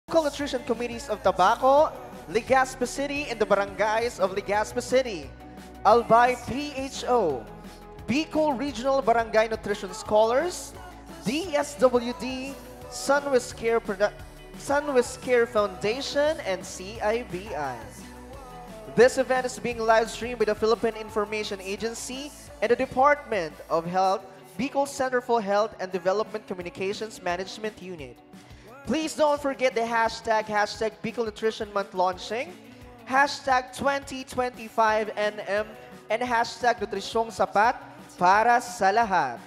Local nutrition committees of Tabaco, Legazpi City, and the barangays of Legazpi City. Albay PHO, Bicol Regional Barangay Nutrition Scholars, DSWD, Sunwest Care Foundation, and CIBI. This event is being live streamed by the Philippine Information Agency and the Department of Health, Bicol Center for Health and Development Communications Management Unit. Please don't forget the hashtag Bicol Nutrition Month launching, hashtag 2025NM, and hashtag Nutrisyong Sapat para sa lahat.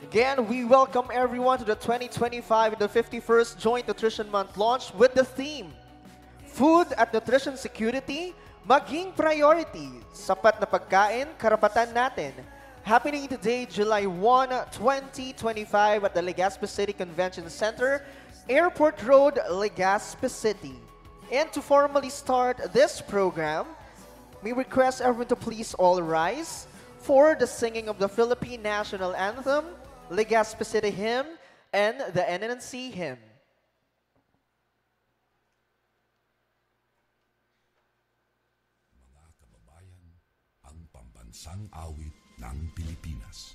Again, we welcome everyone to the 2025 and the 51st Joint Nutrition Month launch with the theme, Food at Nutrition Security, maging priority. Sapat na pagkain, karapatan natin. Happening today, July 1, 2025 at the Legazpi City Convention Center, Airport Road, Legazpi City. And to formally start this program, we request everyone to please all rise for the singing of the Philippine National Anthem, Legazpi City Hymn, and the NNC Hymn. Mga kababayan, ang pambansang awit ng Pilipinas.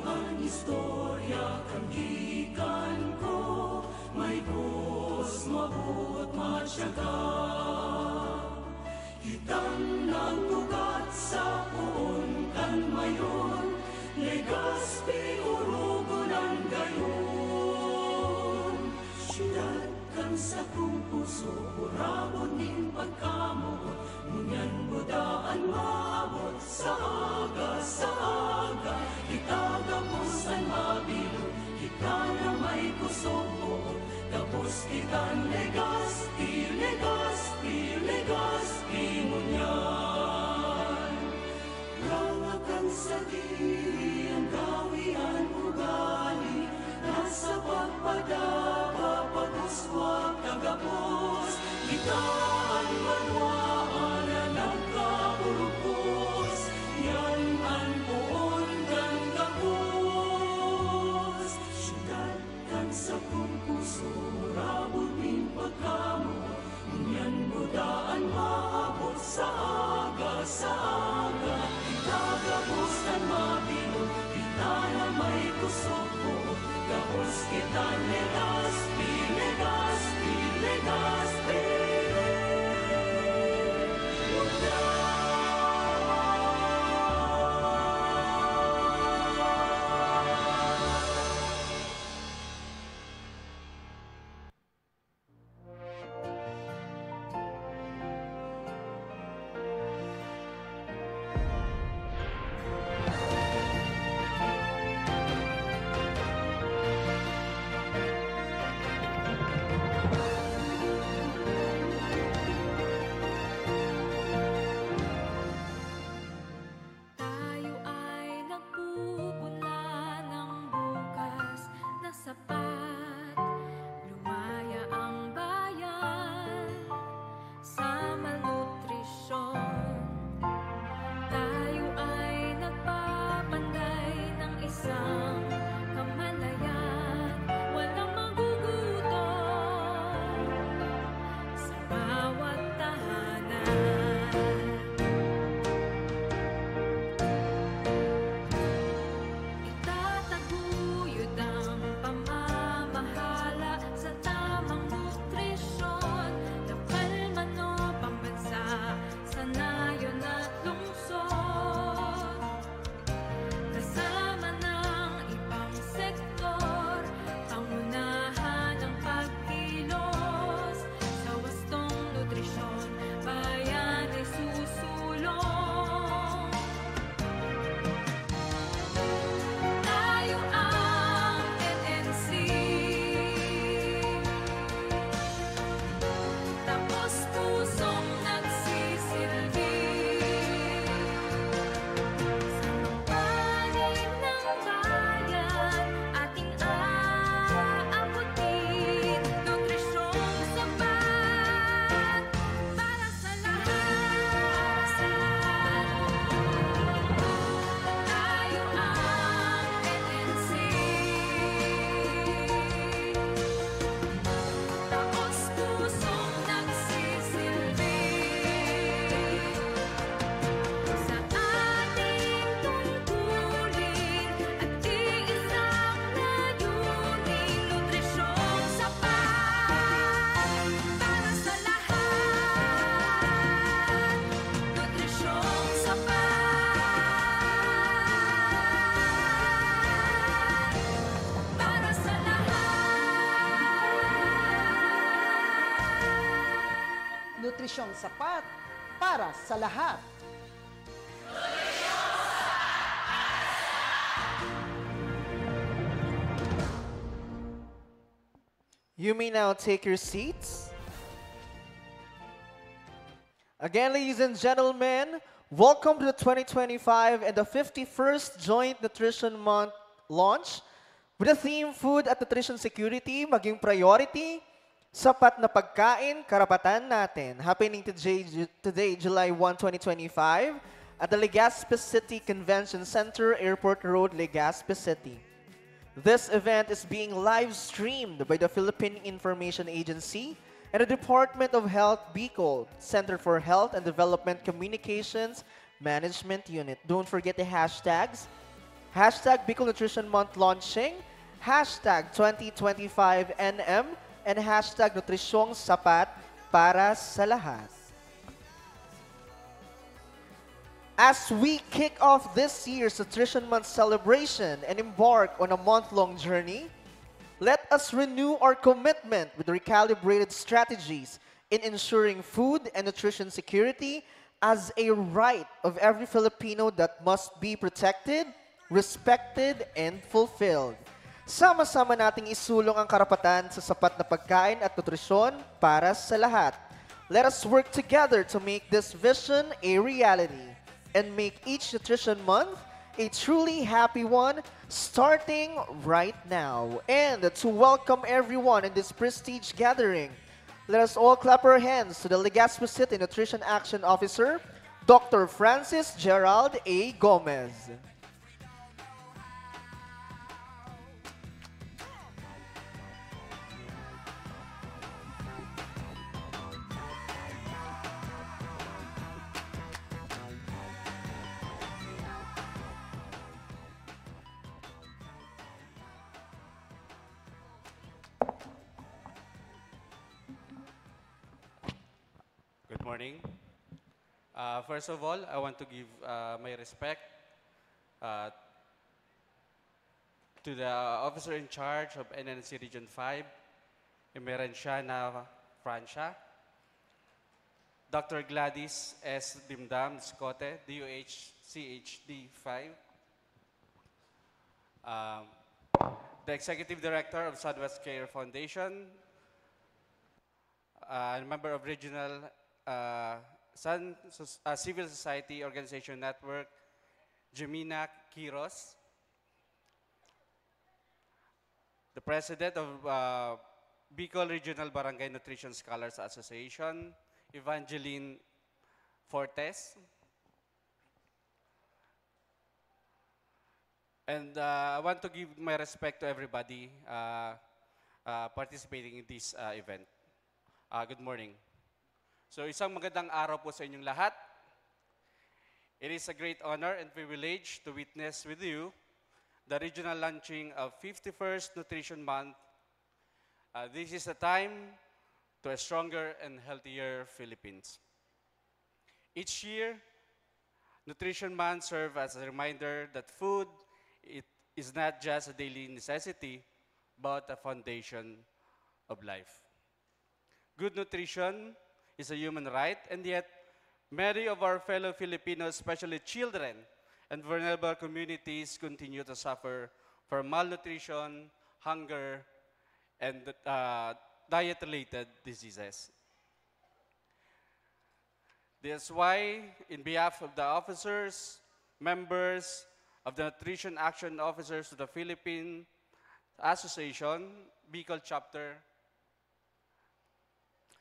Ang istorya kandikan ko, may Diyos mabuot matyaga. Kitang nagtugat sa puon kan mayon, Legazpi urugon ang gayon. Siyudad kan sa kong puso, urabon din pagkamuot, ngunyan budaan maabot sa aga, itagapusan mabilog, kita na may kusog buot, tapos kitang Legazpi, Legazpi, Legazpi ngunyan. nutrisyong sapat para sa lahat. You may now take your seats. Again, ladies and gentlemen, welcome to the 2025 and the 51st Joint Nutrition Month launch with the theme Food at Nutrition Security maging priority, sapat na pagkain, karapatan natin. Happening today, July 1, 2025 at the Legazpi City Convention Center, Airport Road, Legazpi City. This event is being live streamed by the Philippine Information Agency and the Department of Health Bicol, Center for Health and Development Communications Management Unit. Don't forget the hashtags. Hashtag Bicol Nutrition Month launching, hashtag 2025NM, and hashtag Nutrisyong Sapat para sa lahat. As we kick off this year's Nutrition Month celebration and embark on a month-long journey, let us renew our commitment with recalibrated strategies in ensuring food and nutrition security as a right of every Filipino that must be protected, respected, and fulfilled. Sama-sama nating isulong ang karapatan sa sapat na pagkain at nutrisyon para sa lahat. Let us work together to make this vision a reality and make each Nutrition Month a truly happy one, starting right now. And to welcome everyone in this prestige gathering, let us all clap our hands to the Legazpi City Nutrition Action Officer, Dr. Francis Gerald A. Gomez. Good morning. First of all, I want to give my respect to the officer in charge of NNC Region 5, Emerenciana Francia, Dr. Gladys S. Dimdam Scote, DOH CHD 5, the Executive Director of Southwest Care Foundation, a member of Regional Civil Society Organization Network, Jemina Quiros, the President of Bicol Regional Barangay Nutrition Scholars Association, Evangeline Fortes, and I want to give my respect to everybody participating in this event. Good morning. So isang magandang araw po sa inyong lahat. It is a great honor and privilege to witness with you the regional launching of 51st Nutrition Month. This is a time to a stronger and healthier Philippines. Each year, Nutrition Month serves as a reminder that food is not just a daily necessity, but a foundation of life. Good nutrition is a human right, and yet many of our fellow Filipinos, especially children and vulnerable communities, continue to suffer from malnutrition, hunger, and diet-related diseases. That's why, in behalf of the officers, members of the Nutrition Action Officers of the Philippine Association, Bicol Chapter,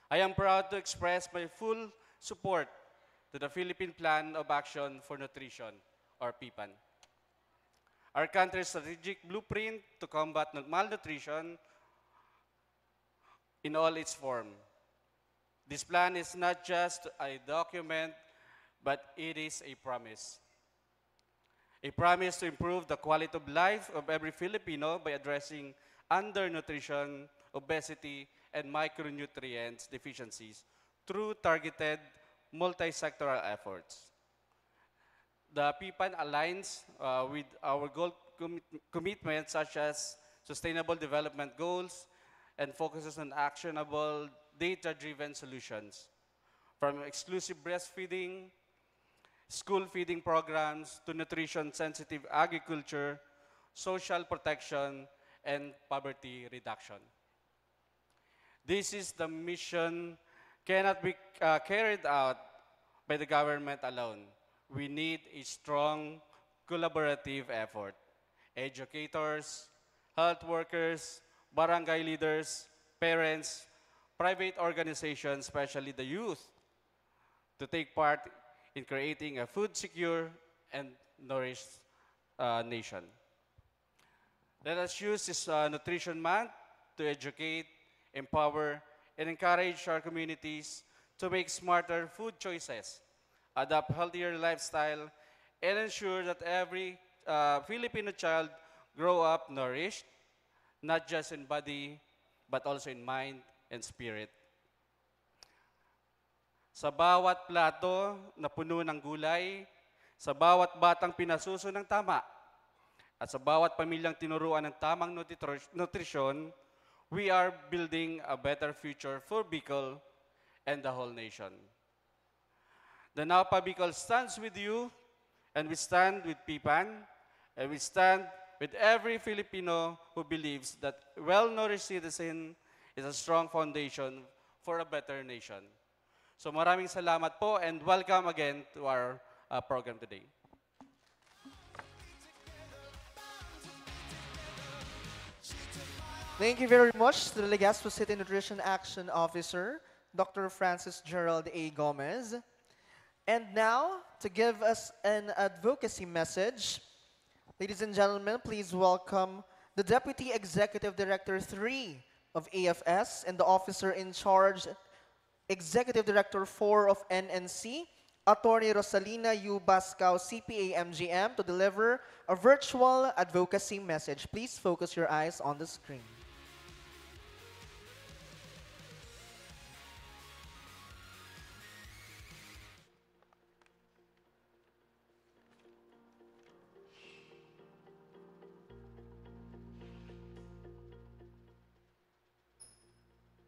I am proud to express my full support to the Philippine Plan of Action for Nutrition, or PPAN. Our country's strategic blueprint to combat malnutrition in all its form. This plan is not just a document, but it is a promise. A promise to improve the quality of life of every Filipino by addressing undernutrition, obesity, and micronutrients deficiencies through targeted multi-sectoral efforts. The PPAN aligns with our goal commitments such as Sustainable Development Goals and focuses on actionable, data-driven solutions. from exclusive breastfeeding, school feeding programs, to nutrition-sensitive agriculture, social protection, and poverty reduction. This is the mission cannot be carried out by the government alone. We need a strong collaborative effort. Educators, health workers, barangay leaders, parents, private organizations, especially the youth, to take part in creating a food secure and nourished nation. Let us use this Nutrition Month to educate, empower, and encourage our communities to make smarter food choices, adopt healthier lifestyle, and ensure that every Filipino child grow up nourished, not just in body, but also in mind and spirit. Sa bawat plato na puno ng gulay, sa bawat batang pinasuso ng tama, at sa bawat pamilyang tinuruan ng tamang nutrisyon, we are building a better future for Bicol and the whole nation. The NAOPA Bicol stands with you, and we stand with PIPAN, and we stand with every Filipino who believes that well-nourished citizen is a strong foundation for a better nation. So maraming salamat po, and welcome again to our program today. Thank you very much to the Legazpo City Nutrition Action Officer, Dr. Francis Gerald A. Gomez. And now, to give us an advocacy message, ladies and gentlemen, please welcome the Deputy Executive Director 3 of AFS and the Officer in Charge, Executive Director 4 of NNC, Attorney Rosalina U. Bascao, CPA MGM, to deliver a virtual advocacy message. Please focus your eyes on the screen.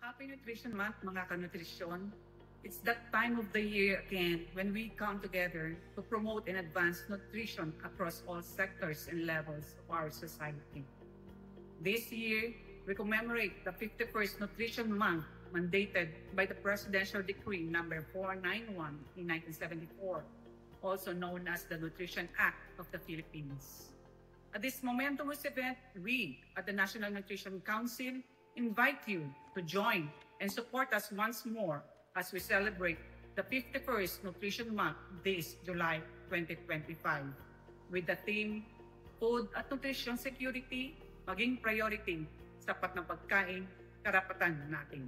Happy Nutrition Month, mga kanutrisyon. It's that time of the year again when we come together to promote and advance nutrition across all sectors and levels of our society. This year, we commemorate the 51st Nutrition Month mandated by the Presidential Decree number 491 in 1974, also known as the Nutrition Act of the Philippines. At this momentous event, we at the National Nutrition Council invite you to join and support us once more as we celebrate the 51st Nutrition Month this July 2025 with the theme, Food at Nutrition Security, maging priority, sapat na pagkain, karapatan natin.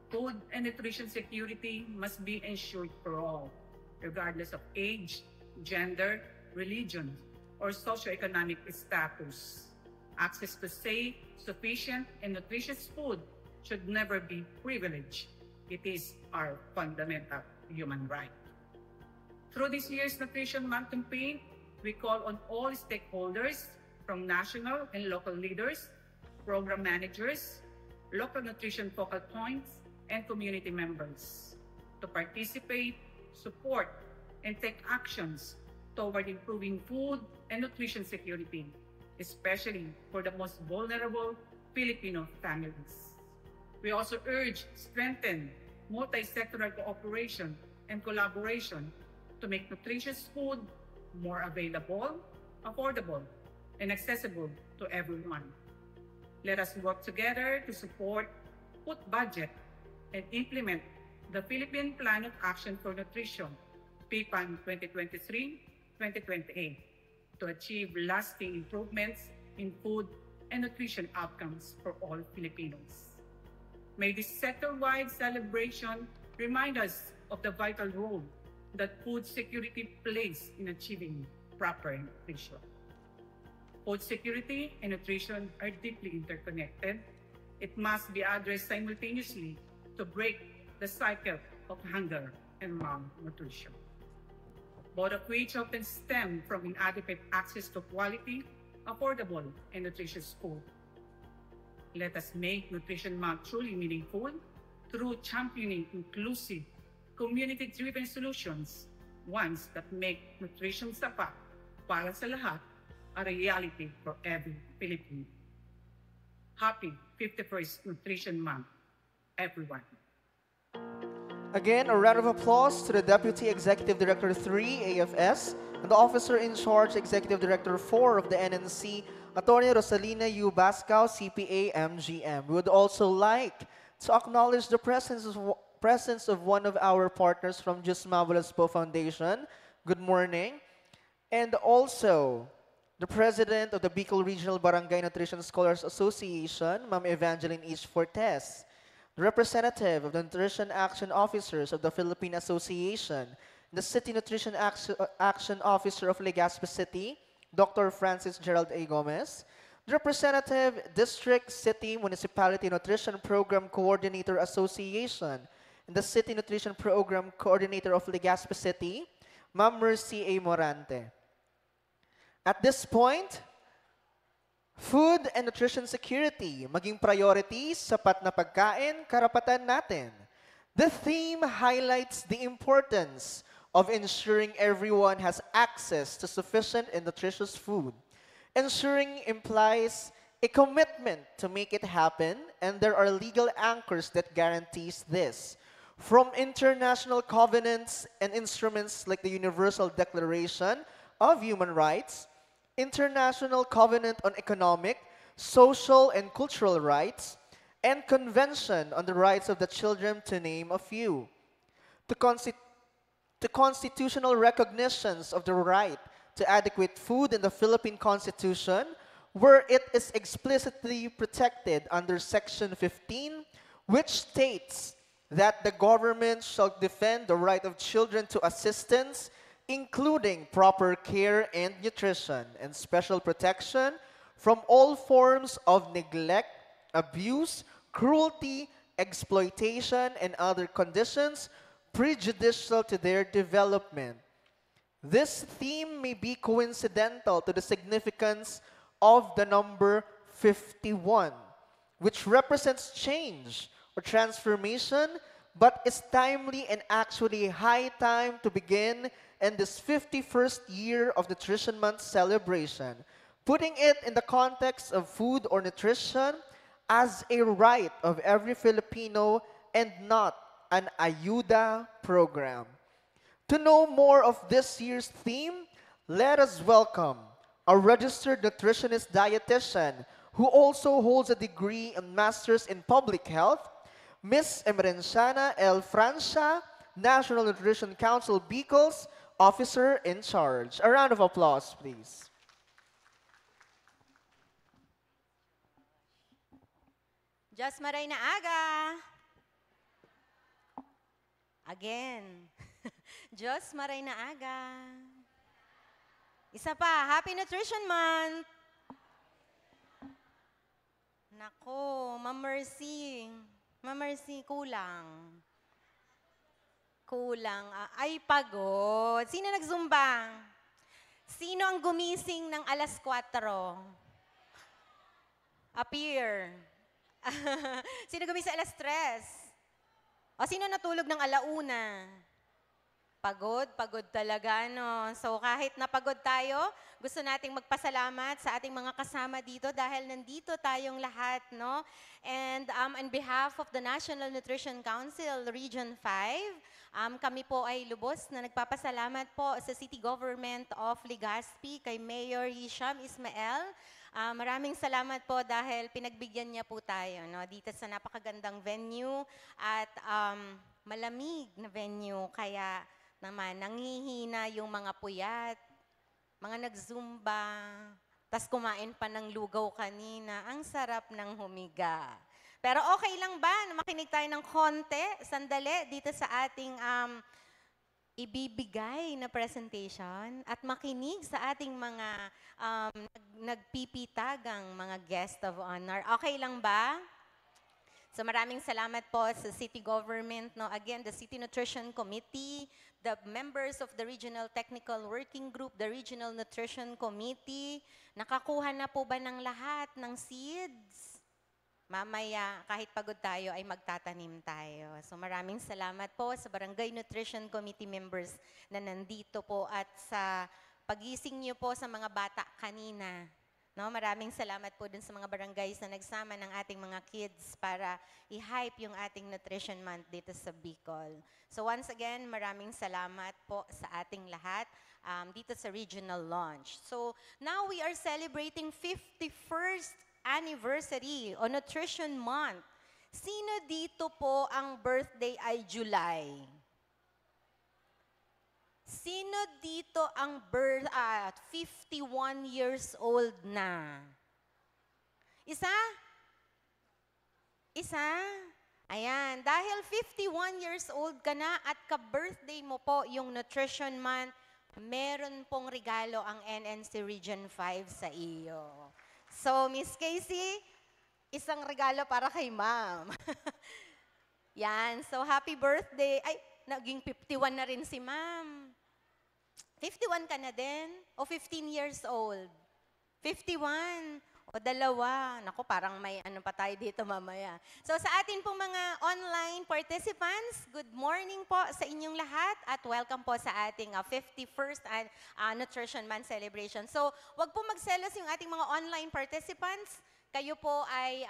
Food and nutrition security must be ensured for all, regardless of age, gender, religion, or socioeconomic status. Access to safe, sufficient, and nutritious food should never be privilege. It is our fundamental human right. Through this year's Nutrition Month campaign, we call on all stakeholders, from national and local leaders, program managers, local nutrition focal points, and community members to participate, support, and take actions toward improving food and nutrition security, especially for the most vulnerable Filipino families. We also urge strengthen multi-sectoral cooperation and collaboration to make nutritious food more available, affordable, and accessible to everyone. Let us work together to support, put budget, and implement the Philippine Plan of Action for Nutrition, PPAN 2023-2028, to achieve lasting improvements in food and nutrition outcomes for all Filipinos. May this sector-wide celebration remind us of the vital role that food security plays in achieving proper nutrition. Food security and nutrition are deeply interconnected. It must be addressed simultaneously to break the cycle of hunger and malnutrition, both of which often stem from inadequate access to quality, affordable, and nutritious food. Let us make Nutrition Month truly meaningful through championing inclusive, community-driven solutions, ones that make nutrition sapat para sa lahat, a reality for every Filipino. Happy 51st Nutrition Month, everyone. Again, a round of applause to the Deputy Executive Director 3, AFS, and the Officer in Charge, Executive Director 4 of the NNC, Attorney Rosalina U. Bascao, CPA, MGM. We would also like to acknowledge the presence of one of our partners from Just Marvelous Po Foundation. Good morning. And also, the President of the Bicol Regional Barangay Nutrition Scholars Association, Ma'am Evangeline H. Fortes, the representative of the Nutrition Action Officers of the Philippine Association, the City Nutrition Action Officer of Legazpi City, Dr. Francis Gerald A. Gomez, the representative, District, City, Municipality Nutrition Program Coordinator Association, and the City Nutrition Program Coordinator of Legazpi City, Ma'am Mercy A. Morante. At this point, food and nutrition security, maging priorities, sapat na pagkain, karapatan natin. The theme highlights the importance of ensuring everyone has access to sufficient and nutritious food. Ensuring implies a commitment to make it happen, and there are legal anchors that guarantees this. From international covenants and instruments like the Universal Declaration of Human Rights, International Covenant on Economic, Social, and Cultural Rights, and Convention on the Rights of the Children, to name a few. To constitutional recognitions of the right to adequate food in the Philippine Constitution, where it is explicitly protected under Section 15, which states that the government shall defend the right of children to assistance, including proper care and nutrition, and special protection from all forms of neglect, abuse, cruelty, exploitation, and other conditions prejudicial to their development. This theme may be coincidental to the significance of the number 51, which represents change or transformation, but is timely and actually high time to begin in this 51st year of Nutrition Month celebration, putting it in the context of food or nutrition as a right of every Filipino and not an ayuda program. To know more of this year's theme, let us welcome a registered nutritionist dietitian who also holds a degree and master's in public health, Ms. Emerenciana L. Francia, National Nutrition Council Bicol's Officer in Charge. A round of applause, please. Diyos maray na aga. Again. Diyos maray na aga. Isa pa, Happy Nutrition Month. Nako, Ma'am Mercy. Ma'am Mercy, kulang. Kulang. Ay, pagod. Sino nagzumba? Sino ang gumising ng alas 4? Appear. Sino gumising alas 3? O sino natulog ng alauna? Pagod, pagod talaga, no? So kahit napagod tayo, gusto nating magpasalamat sa ating mga kasama dito dahil nandito tayong lahat, no? And on behalf of the National Nutrition Council Region 5, kami po ay lubos na nagpapasalamat po sa City Government of Legazpi, kay Mayor Hisham Ismael. Maraming salamat po dahil pinagbigyan niya po tayo, no? Dito sa napakagandang venue at malamig na venue, kaya naman nanghihina yung mga puyat, mga nagzumba, tas kumain pa ng lugaw kanina. Ang sarap ng humiga. Pero okay lang ba na makinig tayo ng konti, sandali, dito sa ating ibibigay na presentation at makinig sa ating mga nagpipitagang mga guest of honor. Okay lang ba? So maraming salamat po sa City Government, no? Again, the City Nutrition Committee, the members of the Regional Technical Working Group, the Regional Nutrition Committee. Nakakuha na po ba ng lahat ng seeds? mamaya kahit pagod tayo ay magtatanim tayo. So maraming salamat po sa Barangay Nutrition Committee members na nandito po at sa pagising niyo po sa mga bata kanina. No, maraming salamat po dun sa mga barangays na nagsama ng ating mga kids para i-hype yung ating Nutrition Month dito sa Bicol. So once again, maraming salamat po sa ating lahat dito sa regional launch. So now we are celebrating 51st anniversary o Nutrition Month. Sino dito po ang birthday ay July? Sino dito ang 51 years old na? Isa? Isa? Ayan, dahil 51 years old ka na at ka-birthday mo po yung Nutrition Month, meron pong regalo ang NNC Region 5 sa iyo. So, Miss Casey, isang regalo para kay ma'am. Yan, so happy birthday. Ay, naging 51 na rin si ma'am. 51 ka na din? O 15 years old? 51. O dalawa. Naku, parang may ano pa tayo dito mamaya. So sa atin pong mga online participants, good morning po sa inyong lahat at welcome po sa ating 51st Nutrition Month celebration. So wag po magselos yung ating mga online participants. Kayo po ay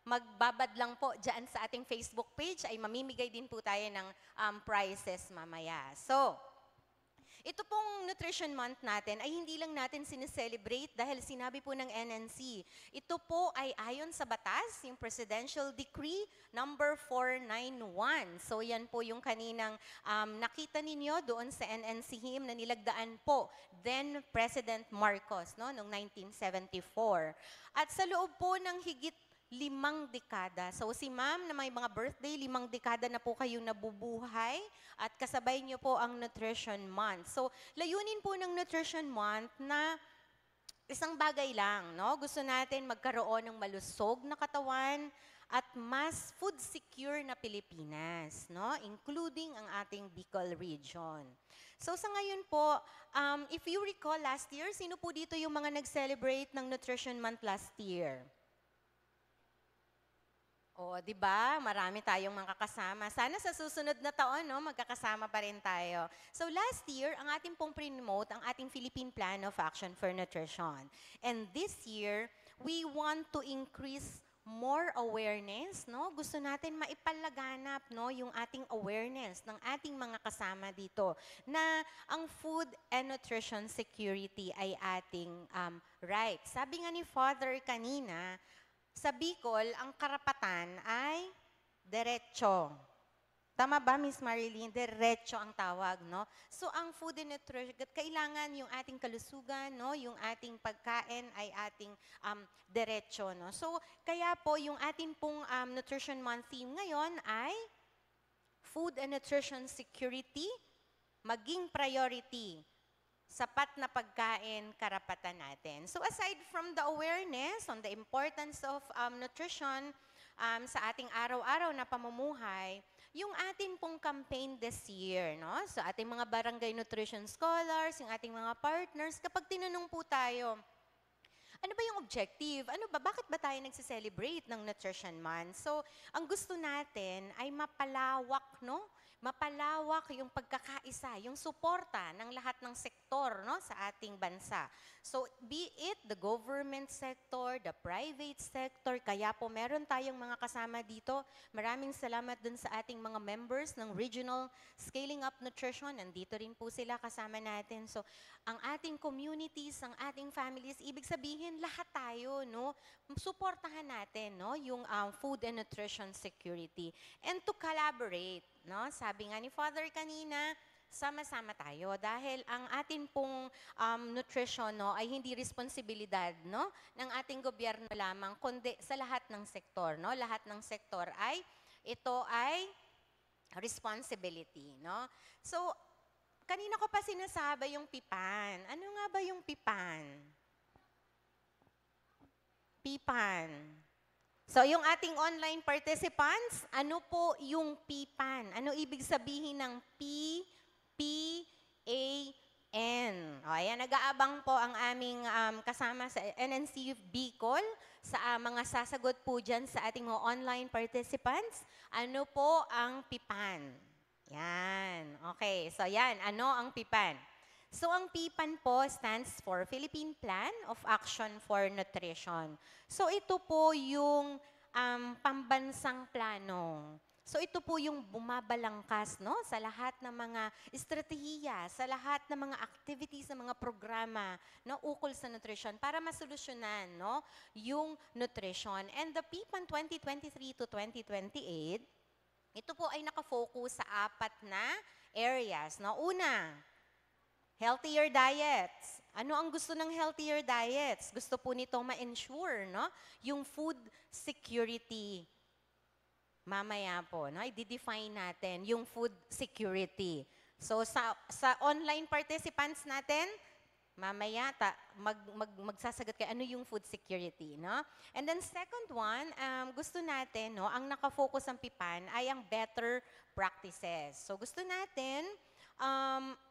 magbabad lang po dyan sa ating Facebook page ay mamimigay din po tayo ng prizes mamaya. So, ito pong Nutrition Month natin ay hindi lang natin sineselebrate dahil sinabi po ng NNC. Ito po ay ayon sa batas, yung Presidential Decree number 491. So yan po yung kaninang nakita ninyo doon sa NNC hymn na nilagdaan po then President Marcos noong 1974. At sa loob po ng higit 5 dekada. So si ma'am na may mga birthday, 5 dekada na po kayo nabubuhay at kasabay niyo po ang Nutrition Month. So layunin po ng Nutrition Month na isang bagay lang, no? Gusto natin magkaroon ng malusog na katawan at mas food secure na Pilipinas, no? Including ang ating Bicol region. So sa ngayon po, if you recall last year, sino po dito yung mga nag-celebrate ng Nutrition Month last year? O, di ba? Marami tayong mga kasama. Sana sa susunod na taon, no, magkakasama pa rin tayo. So last year, ang ating pong promote ang ating Philippine Plan of Action for Nutrition. And this year, we want to increase more awareness, no? Gusto natin maipalaganap, no, yung ating awareness ng ating mga kasama dito na ang food and nutrition security ay ating right. Sabi nga ni Father kanina, sa Bicol, ang karapatan ay derecho. Tama ba, Miss Marilyn? Derecho ang tawag, no? So, ang food and nutrition, kailangan yung ating kalusugan, no? Yung ating pagkain ay ating derecho, no? So, kaya po, yung ating pong Nutrition Month theme ngayon ay food and nutrition security, maging priority. Sapat na pagkain, karapatan natin. So aside from the awareness on the importance of nutrition sa ating araw-araw na pamumuhay, yung atin pong campaign this year, no? So ating mga barangay nutrition scholars, yung ating mga partners, kapag tinanong po tayo, ano ba yung objective? Ano ba? Bakit ba tayo nagse-celebrate ng Nutrition Month? So, ang gusto natin ay mapalawak, no? Mapalawak yung pagkakaisa, yung suporta ng lahat ng sektor, no, sa ating bansa. So, be it the government sector, the private sector, kaya po meron tayong mga kasama dito. Maraming salamat dun sa ating mga members ng Regional Scaling Up Nutrition. Nandito rin po sila kasama natin. So, ang ating communities, ang ating families, ibig sabihin lahat tayo, no, suportahan natin, no, yung food and nutrition security. And to collaborate, no, sabi nga ni Father kanina, sama-sama tayo dahil ang atin pong nutrition, no, ay hindi responsibilidad, no, ng ating gobyerno lamang kundi sa lahat ng sektor, no. Lahat ng sektor ay ito ay responsibility, no. So kanina ko pa sinasabi yung PIPAN. Ano nga ba yung PIPAN? PIPAN. So, yung ating online participants, ano po yung PIPAN? Ano ibig sabihin ng P-A-N? O, ayan, nag-aabang po ang aming kasama sa NNC Bicol sa mga sasagot po dyan sa ating mga online participants. Ano po ang PIPAN? Yan. Okay, so yan. Ano ang PIPAN? So ang PIPAN po stands for Philippine Plan of Action for Nutrition. So ito po yung pambansang plano. So ito po yung bumabalangkas, no, sa lahat ng mga estratehiya, sa lahat ng mga activities, ng mga programa na ukol sa nutrition para masolusyonan, no, yung nutrition. And the PIPAN 2023 to 2028, ito po ay nakafocus sa 4 na areas. No? Una, healthier diets. Ano ang gusto ng healthier diets? Gusto po nito ma-ensure, no, yung food security. Mamaya po, no, i-define natin yung food security. So sa online participants natin, mamaya magsasagot kayo ano yung food security, no? And then second one, gusto natin, no, ang nakafocus ang PIPAN ay ang better practices. So gusto natin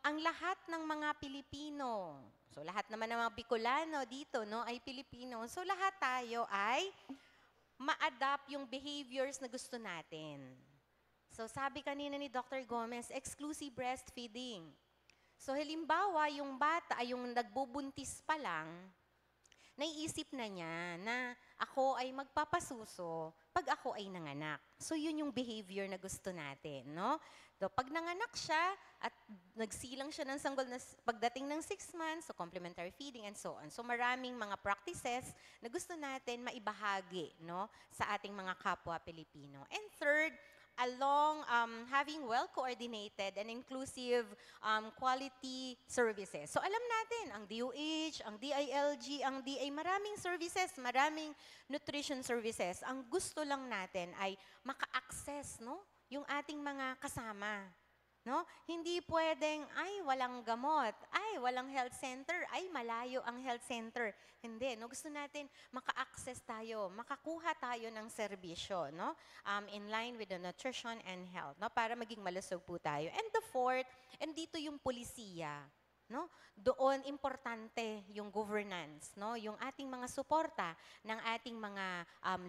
ang lahat ng mga Pilipino, so lahat naman ng mga Bicolano dito, no, ay Pilipino. So lahat tayo ay ma-adapt yung behaviors na gusto natin. So sabi kanina ni Dr. Gomez, exclusive breastfeeding. So halimbawa, yung bata, yung nagbubuntis pa lang, naiisip na niya na ako ay magpapasuso pag ako ay nanganak. So yun yung behavior na gusto natin, no? So pag nanganak siya at nagsilang siya ng sanggol na pagdating ng 6 months, so complementary feeding and so on. So maraming mga practices na gusto natin maibahagi, no, sa ating mga kapwa Pilipino. And third, along having well-coordinated and inclusive quality services. So alam natin, ang DOH, ang DILG, ang DA, maraming services, maraming nutrition services. Ang gusto lang natin ay maka-access, no, yung ating mga kasama. No? Hindi pwedeng, ay, walang gamot, ay, walang health center, ay, malayo ang health center. Hindi, no? Gusto natin maka-access tayo, makakuha tayo ng serbisyo, no? In line with the nutrition and health, no? Para maging malusog po tayo. And the fourth, and dito yung polisiya, no? Doon importante yung governance, no? Yung ating mga suporta ng ating mga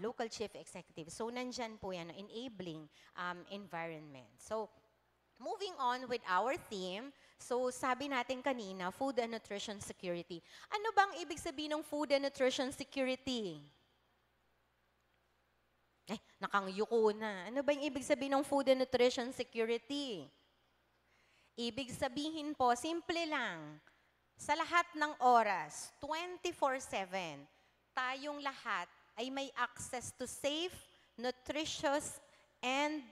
local chief executives. So, nandyan po yan, no? Enabling environment. So, moving on with our theme, so sabi natin kanina, food and nutrition security. Ano bang ibig sabihin ng food and nutrition security? Nakangyuko na. Ano ba yung ibig sabihin ng food and nutrition security? Ibig sabihin po, simple lang, sa lahat ng oras, 24/7, tayong lahat ay may access to safe, nutritious, and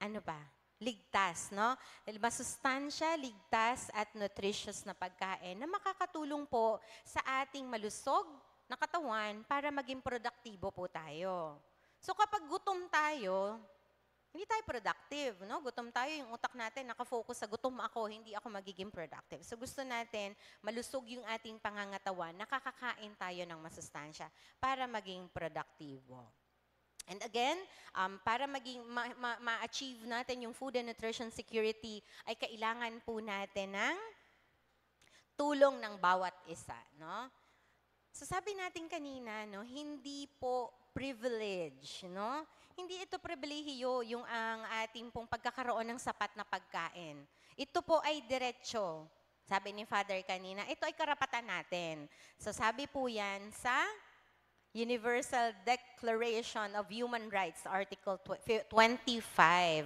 ano ba? Ligtas, no? Masustansya, ligtas, at nutritious na pagkain na makakatulong po sa ating malusog na katawan para maging produktibo po tayo. So kapag gutom tayo, hindi tayo productive, no? Gutom tayo, yung utak natin nakafocus sa gutom ako, hindi ako magiging productive. So gusto natin malusog yung ating pangangatawan, nakakakain tayo ng masustansya para maging produktibo. And again, para ma-achieve natin yung food and nutrition security, ay kailangan po natin ng tulong ng bawat isa, no? So sabi natin kanina, no, hindi po privilege, no? Hindi ito pribilehiyo yung ang ating pong pagkakaroon ng sapat na pagkain. Ito po ay diretsyo. Sabi ni Father kanina, ito ay karapatan natin. So sabi po yan sa Universal Declaration of Human Rights, Article 25.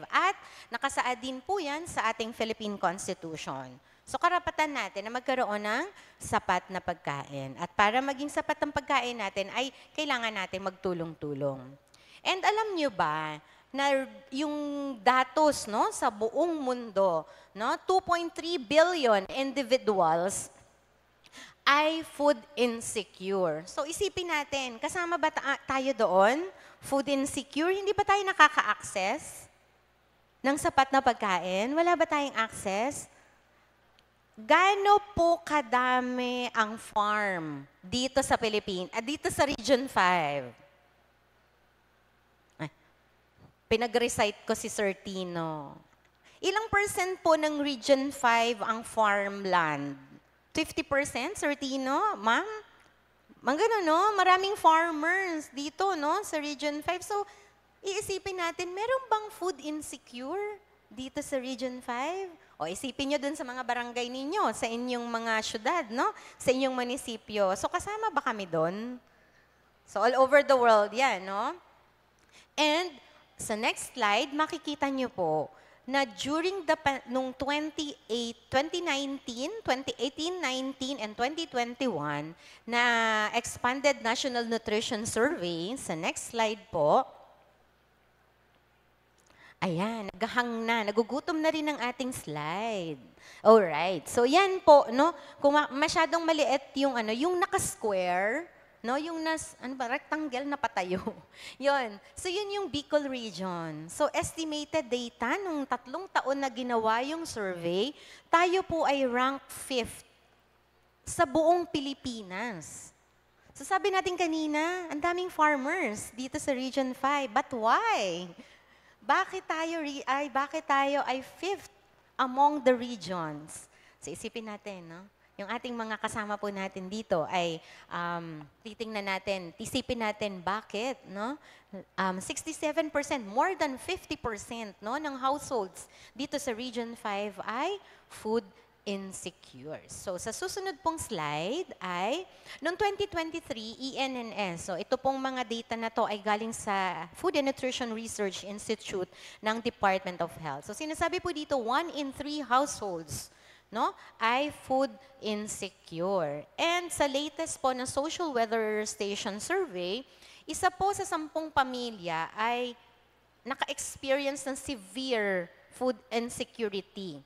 At nakasaad din po yan sa ating Philippine Constitution. So karapatan natin na magkaroon ng sapat na pagkain. At para maging sapat ang pagkain natin ay kailangan natin magtulong-tulong. And alam nyo ba na yung datos, no, sa buong mundo, no, 2.3 billion individuals ay food insecure. So isipin natin, kasama ba tayo doon? Food insecure? Hindi ba tayo nakaka-access ng sapat na pagkain? Wala ba tayong access? Gaano po kadami ang farm dito sa Pilipinas, dito sa Region 5? Pinag-recite ko si Sir Tino. Ilang percent po ng Region 5 ang farmland? 50%, Sir Tino? Ma'am? Ganun, no? Maraming farmers dito, no? Sa Region 5. So, iisipin natin, meron bang food insecure dito sa Region 5? O isipin nyo dun sa mga barangay ninyo, sa inyong mga syudad, no? Sa inyong munisipyo. So, kasama ba kami dun? So, all over the world yan, no? And, sa next slide, makikita nyo po na during nung 2018, 19, and 2021 na Expanded National Nutrition Survey, sa next slide po, ayan, naghahang na, nagugutom na rin ang ating slide. Alright, so yan po, no? Kung masyadong maliit yung, yung naka-square, no, yung rectangle na patayo. Yun. So, yun yung Bicol region. So, estimated data, nung 3 taon na ginawa yung survey, tayo po ay rank 5th sa buong Pilipinas. So, sabi natin kanina, ang daming farmers dito sa Region 5. But why? Bakit tayo ay 5th among the regions? So, isipin natin, no? Yung ating mga kasama po natin dito ay titingnan natin, isipin natin bakit, no? 67%, more than 50%, no, ng households dito sa Region 5 ay food insecure. So, sa susunod pong slide ay, noong 2023, ENNS, so ito pong mga data na to ay galing sa Food and Nutrition Research Institute ng Department of Health. So, sinasabi po dito, 1 in 3 households, no, ay food insecure. And sa latest po na Social Weather Station survey, isa po sa 10 pamilya ay naka-experience ng severe food insecurity.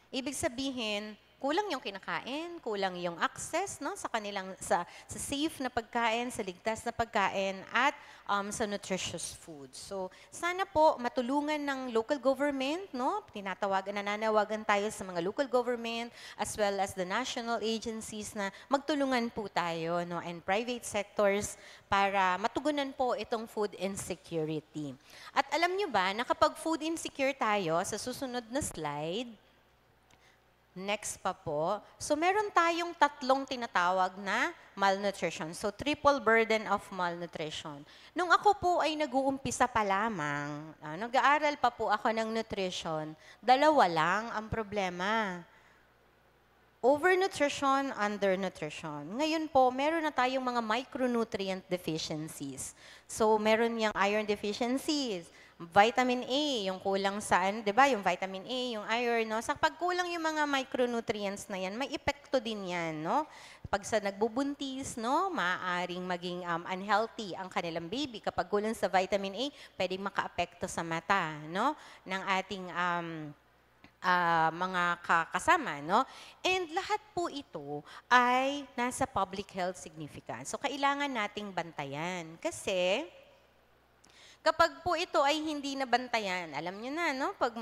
Ibig sabihin, kulang yung kinakain, kulang yung access, no, sa kanilang sa safe na pagkain, sa ligtas na pagkain at sa nutritious food. So, sana po matulungan ng local government, no? Nananawagan tayo sa mga local government as well as the national agencies na magtulungan po tayo, no, and private sectors para matugunan po itong food insecurity. At alam nyo ba na kapag food insecure tayo, sa susunod na slide, next pa po. So, meron tayong 3 tinatawag na malnutrition. So, triple burden of malnutrition. Nung ako po ay nag-uumpisa pa lamang, nag-aaral pa po ako ng nutrition, 2 lang ang problema. Overnutrition, undernutrition. Ngayon po, meron na tayong mga micronutrient deficiencies. So, meron yung iron deficiencies, vitamin A, yung kulang saan, di ba? Yung vitamin A, yung iron, no? Sa pagkulang yung mga micronutrients na yan, may epekto din yan, no? Pag sa nagbubuntis, no, maaaring maging unhealthy ang kanilang baby. Kapag kulang sa vitamin A, pwedeng maka-apekto sa mata, no, ng ating mga kasama, no? And lahat po ito ay nasa public health significance. So, kailangan nating bantayan. Kasi, kapag po ito ay hindi nabantayan, alam nyo na, no? Pag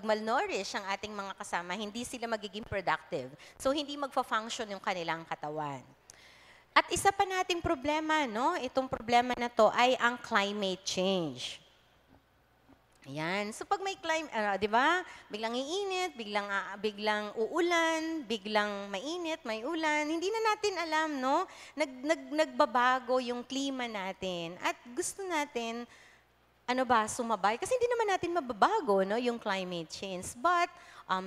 malnourished ang ating mga kasama, hindi sila magiging productive. So, hindi magfa-function yung kanilang katawan. At isa pa nating problema, no? Itong problema na to ay ang climate change. Ayan. So, pag may climate, di ba? Biglang iinit, biglang uulan, biglang mainit, may ulan. Hindi na natin alam, no? Nagbabago yung klima natin. At gusto natin, sumabay. Kasi hindi naman natin mababago, no? Yung climate change. But,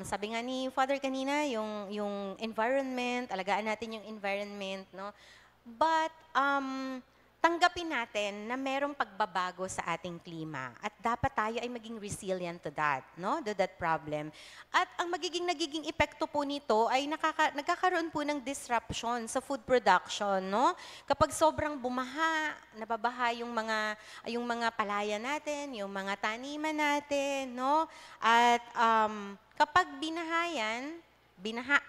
sabi nga ni Father kanina, yung environment, alagaan natin yung environment, no? But, tanggapin natin na merong pagbabago sa ating klima at dapat tayo ay maging resilient to that, no? To that problem. At ang nagiging epekto po nito ay nagkakaroon po ng disruption sa food production, no? Kapag sobrang bumaha, nababaha yung mga palaya natin, yung mga taniman natin, no? At kapag binaha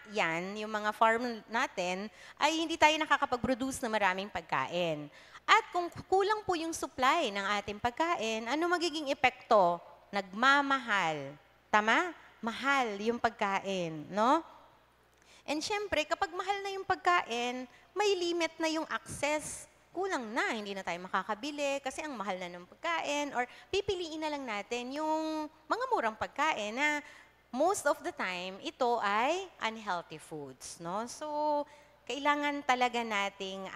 yan, yung mga farm natin, ay hindi tayo nakakapag-produce ng maraming pagkain. At kung kulang po yung supply ng ating pagkain, ano magiging epekto? Nagmamahal. Tama? Mahal yung pagkain, no? And syempre, kapag mahal na yung pagkain, may limit na yung access kulang na, hindi na tayo makakabili kasi ang mahal na ng pagkain, or pipiliin na lang natin yung mga murang pagkain na most of the time, ito ay unhealthy foods, no? So, kailangan talaga nating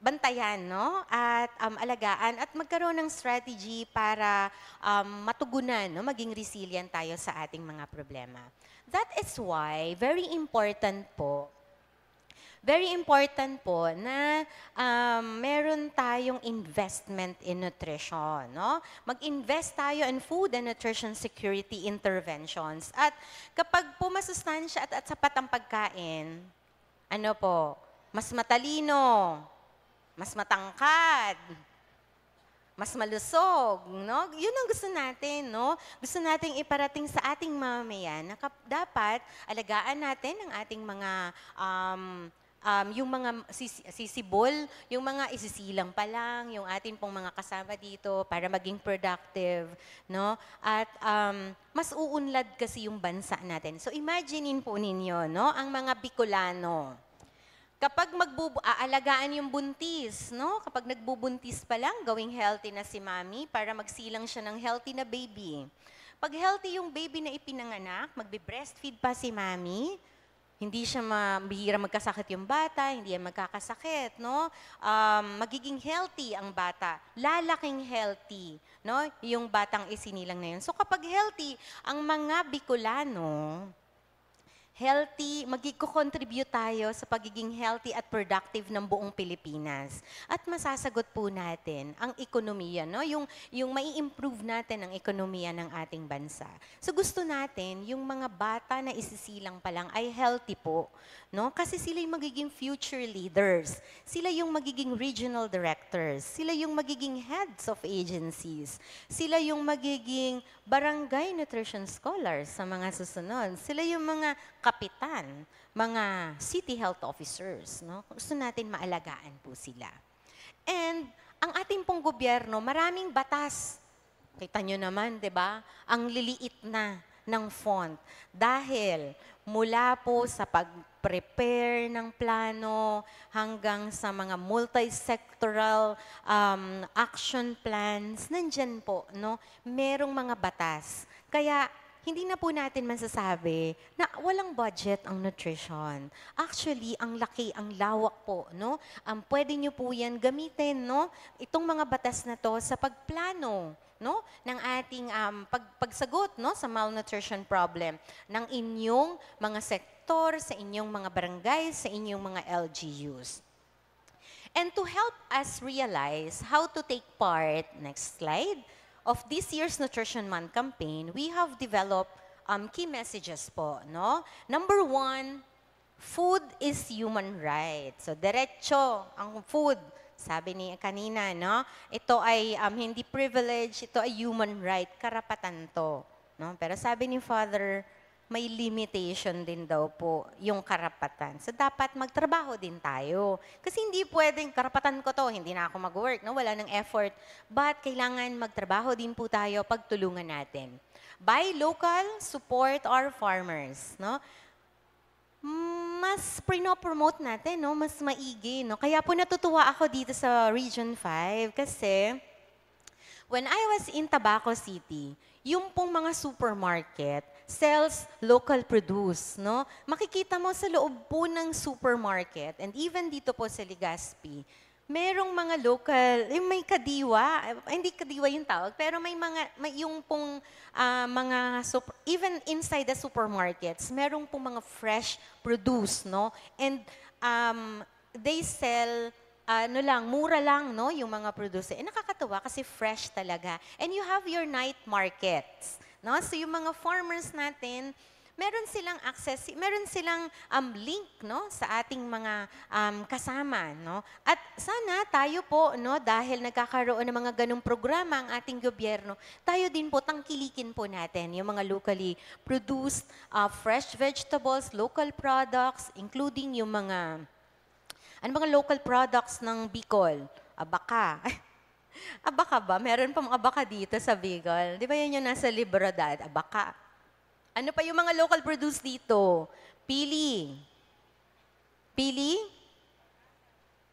bantayan, no? At alagaan at magkaroon ng strategy para matugunan, no? Maging resilient tayo sa ating mga problema. That is why, very important po na meron tayong investment in nutrition, no? Mag-invest tayo in food and nutrition security interventions. At kapag po masustansya at sapat ang pagkain, ano po, mas matalino, mas matangkad, mas malusog, no? Yun ang gusto natin, no? Gusto nating iparating sa ating mamamayan na dapat alagaan natin ang ating mga yung mga sisibol, yung mga isisilang pa lang, yung atin pong mga kasama dito para maging productive, no? At mas uunlad kasi yung bansa natin. So imaginein po ninyo, no? Ang mga Bicolano, kapag aalagaan yung buntis, no? Kapag nagbubuntis pa lang, gawing healthy na si mami para magsilang siya ng healthy na baby. Pag healthy yung baby na ipinanganak, magbe-breastfeed pa si mami, hindi siya bihira magkasakit yung bata, hindi yan magkakasakit, no? Magiging healthy ang bata, lalaking healthy, no? Yung batang isinilang na yun. So kapag healthy ang mga Bicolano, healthy, magko-contribute tayo sa pagiging healthy at productive ng buong Pilipinas. At masasagot po natin ang ekonomiya, no? Yung mai-improve natin ang ekonomiya ng ating bansa. So gusto natin, yung mga bata na isisilang pa lang ay healthy po, no? Kasi sila yung magiging future leaders. Sila yung magiging regional directors. Sila yung magiging heads of agencies. Sila yung magiging barangay nutrition scholars sa mga susunod. Sila yung mga kapitan, mga city health officers, no? Gusto natin maalagaan po sila. And ang ating pong gobyerno, maraming batas. Kita nyo naman, di ba? Ang liliit na ng font. Dahil mula po sa pag-prepare ng plano hanggang sa mga multi-sectoral action plans, nandyan po, no? Merong mga batas. Kaya hindi na po natin masasabi na walang budget ang nutrition. Actually, ang laki, ang lawak po, no? Pwede nyo po yan gamitin, no? Itong mga batas na to sa pagplano, no? Ng ating pagsagot, no? Sa malnutrition problem ng inyong mga sektor, sa inyong mga barangay, sa inyong mga LGUs. And to help us realize how to take part, next slide, of this year's Nutrition Month campaign, we have developed key messages po, no? Number 1, food is human right. So, diretso ang food. Sabi ni kanina, no? Ito ay hindi privilege, ito ay human right, karapatan to. No? Pero sabi ni Father, may limitation din daw po yung karapatan. So, dapat magtrabaho din tayo. Kasi hindi pwedeng, karapatan ko to, hindi na ako mag-work, no? Wala ng effort. But kailangan magtrabaho din po tayo, pagtulungan natin. Buy local, support our farmers, no? Mas prino-promote natin, no? Mas maigi, no? Kaya po natutuwa ako dito sa Region 5 kasi when I was in Tabaco City, yung pong mga supermarket sells local produce, no? Makikita mo sa loob po ng supermarket and even dito po sa Legazpi, merong mga local, yung may kadiwa, hindi kadiwa yung tawag, pero may yung pong even inside the supermarkets, merong pong mga fresh produce, no? And they sell mura lang, no, yung mga produce. Nakakatuwa kasi fresh talaga. And you have your night markets, no? So yung mga farmers natin, meron silang access, meron silang link, no, sa ating mga kasama, no? At sana tayo po, no, dahil nagkakaroon ng mga ganung programa ang ating gobyerno, tayo din po tangkilikin po natin yung mga locally produced fresh vegetables, local products, including yung mga local products ng Bicol? Abaka. Abaka ba? Meron pang abaka dito sa Bicol. Di ba yun yung nasa Libertad? Abaka. Ano pa yung mga local produce dito? Pili. Pili?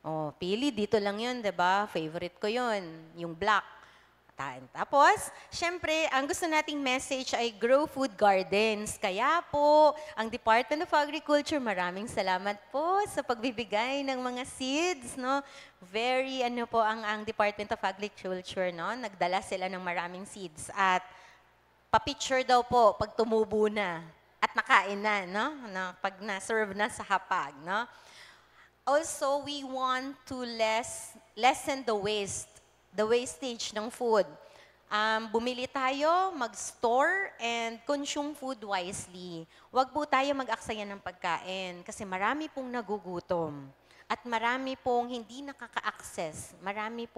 Oh, pili, dito lang yun, di ba? Favorite ko yun, yung black. Tapos, syempre, ang gusto nating message ay grow food gardens. Kaya po, ang Department of Agriculture, maraming salamat po sa pagbibigay ng mga seeds, no? Very, po, ang Department of Agriculture, no? Nagdala sila ng maraming seeds. At, pa-picture daw po pag tumubo na at nakain na, no? Pag na-serve na sa hapag, no? Also, we want to lessen the wastage ng food. Bumili tayo, mag-store, and consume food wisely. Huwag po tayo mag-aksaya ng pagkain kasi marami pong nagugutom. At marami pong hindi nakaka-access. Marami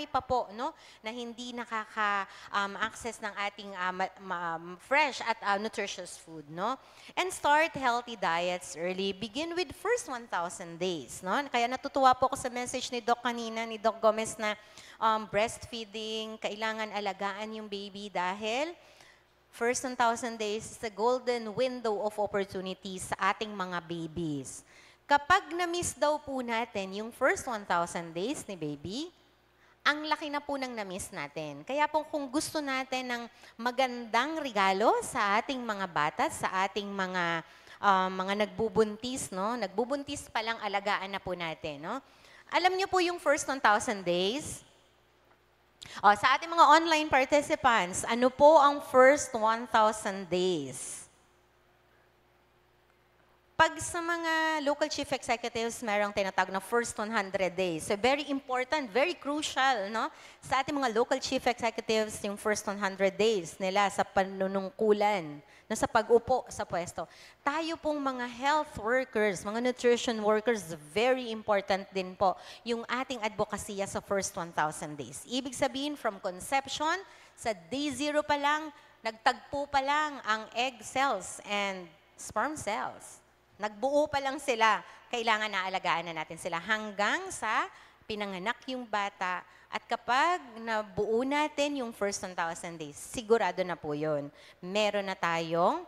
pa po, no, na hindi nakaka-access ng ating fresh at nutritious food, no? And start healthy diets early. Begin with first 1,000 days, no? Kaya natutuwa po ako sa message ni Doc kanina, ni Doc Gomez na breastfeeding, kailangan alagaan yung baby dahil first 1,000 days is the golden window of opportunities sa ating mga babies. Kapag na-miss daw po natin yung first 1,000 days ni baby, ang laki na po ng na-miss natin. Kaya po kung gusto natin ng magandang regalo sa ating mga bata, sa ating mga nagbubuntis, no? Nagbubuntis pa lang alagaan na po natin, no? Alam niyo po yung first 1,000 days? Sa ating mga online participants, ano po ang first 1,000 days? Pag sa mga local chief executives, merong tinatawag na first 100 days. So very important, very crucial, no? Sa ating mga local chief executives, yung first 100 days nila sa panunungkulan, no, sa pag-upo sa pwesto. Tayo pong mga health workers, mga nutrition workers, very important din po yung ating advokasya sa first 1,000 days. Ibig sabihin, from conception, sa day 0 pa lang, nagtagpo pa lang ang egg cells and sperm cells. Nagbuo pa lang sila, kailangan naalagaan na natin sila hanggang sa pinanganak yung bata. At kapag nabuo natin yung first 1,000 days, sigurado na po yun. Meron na tayong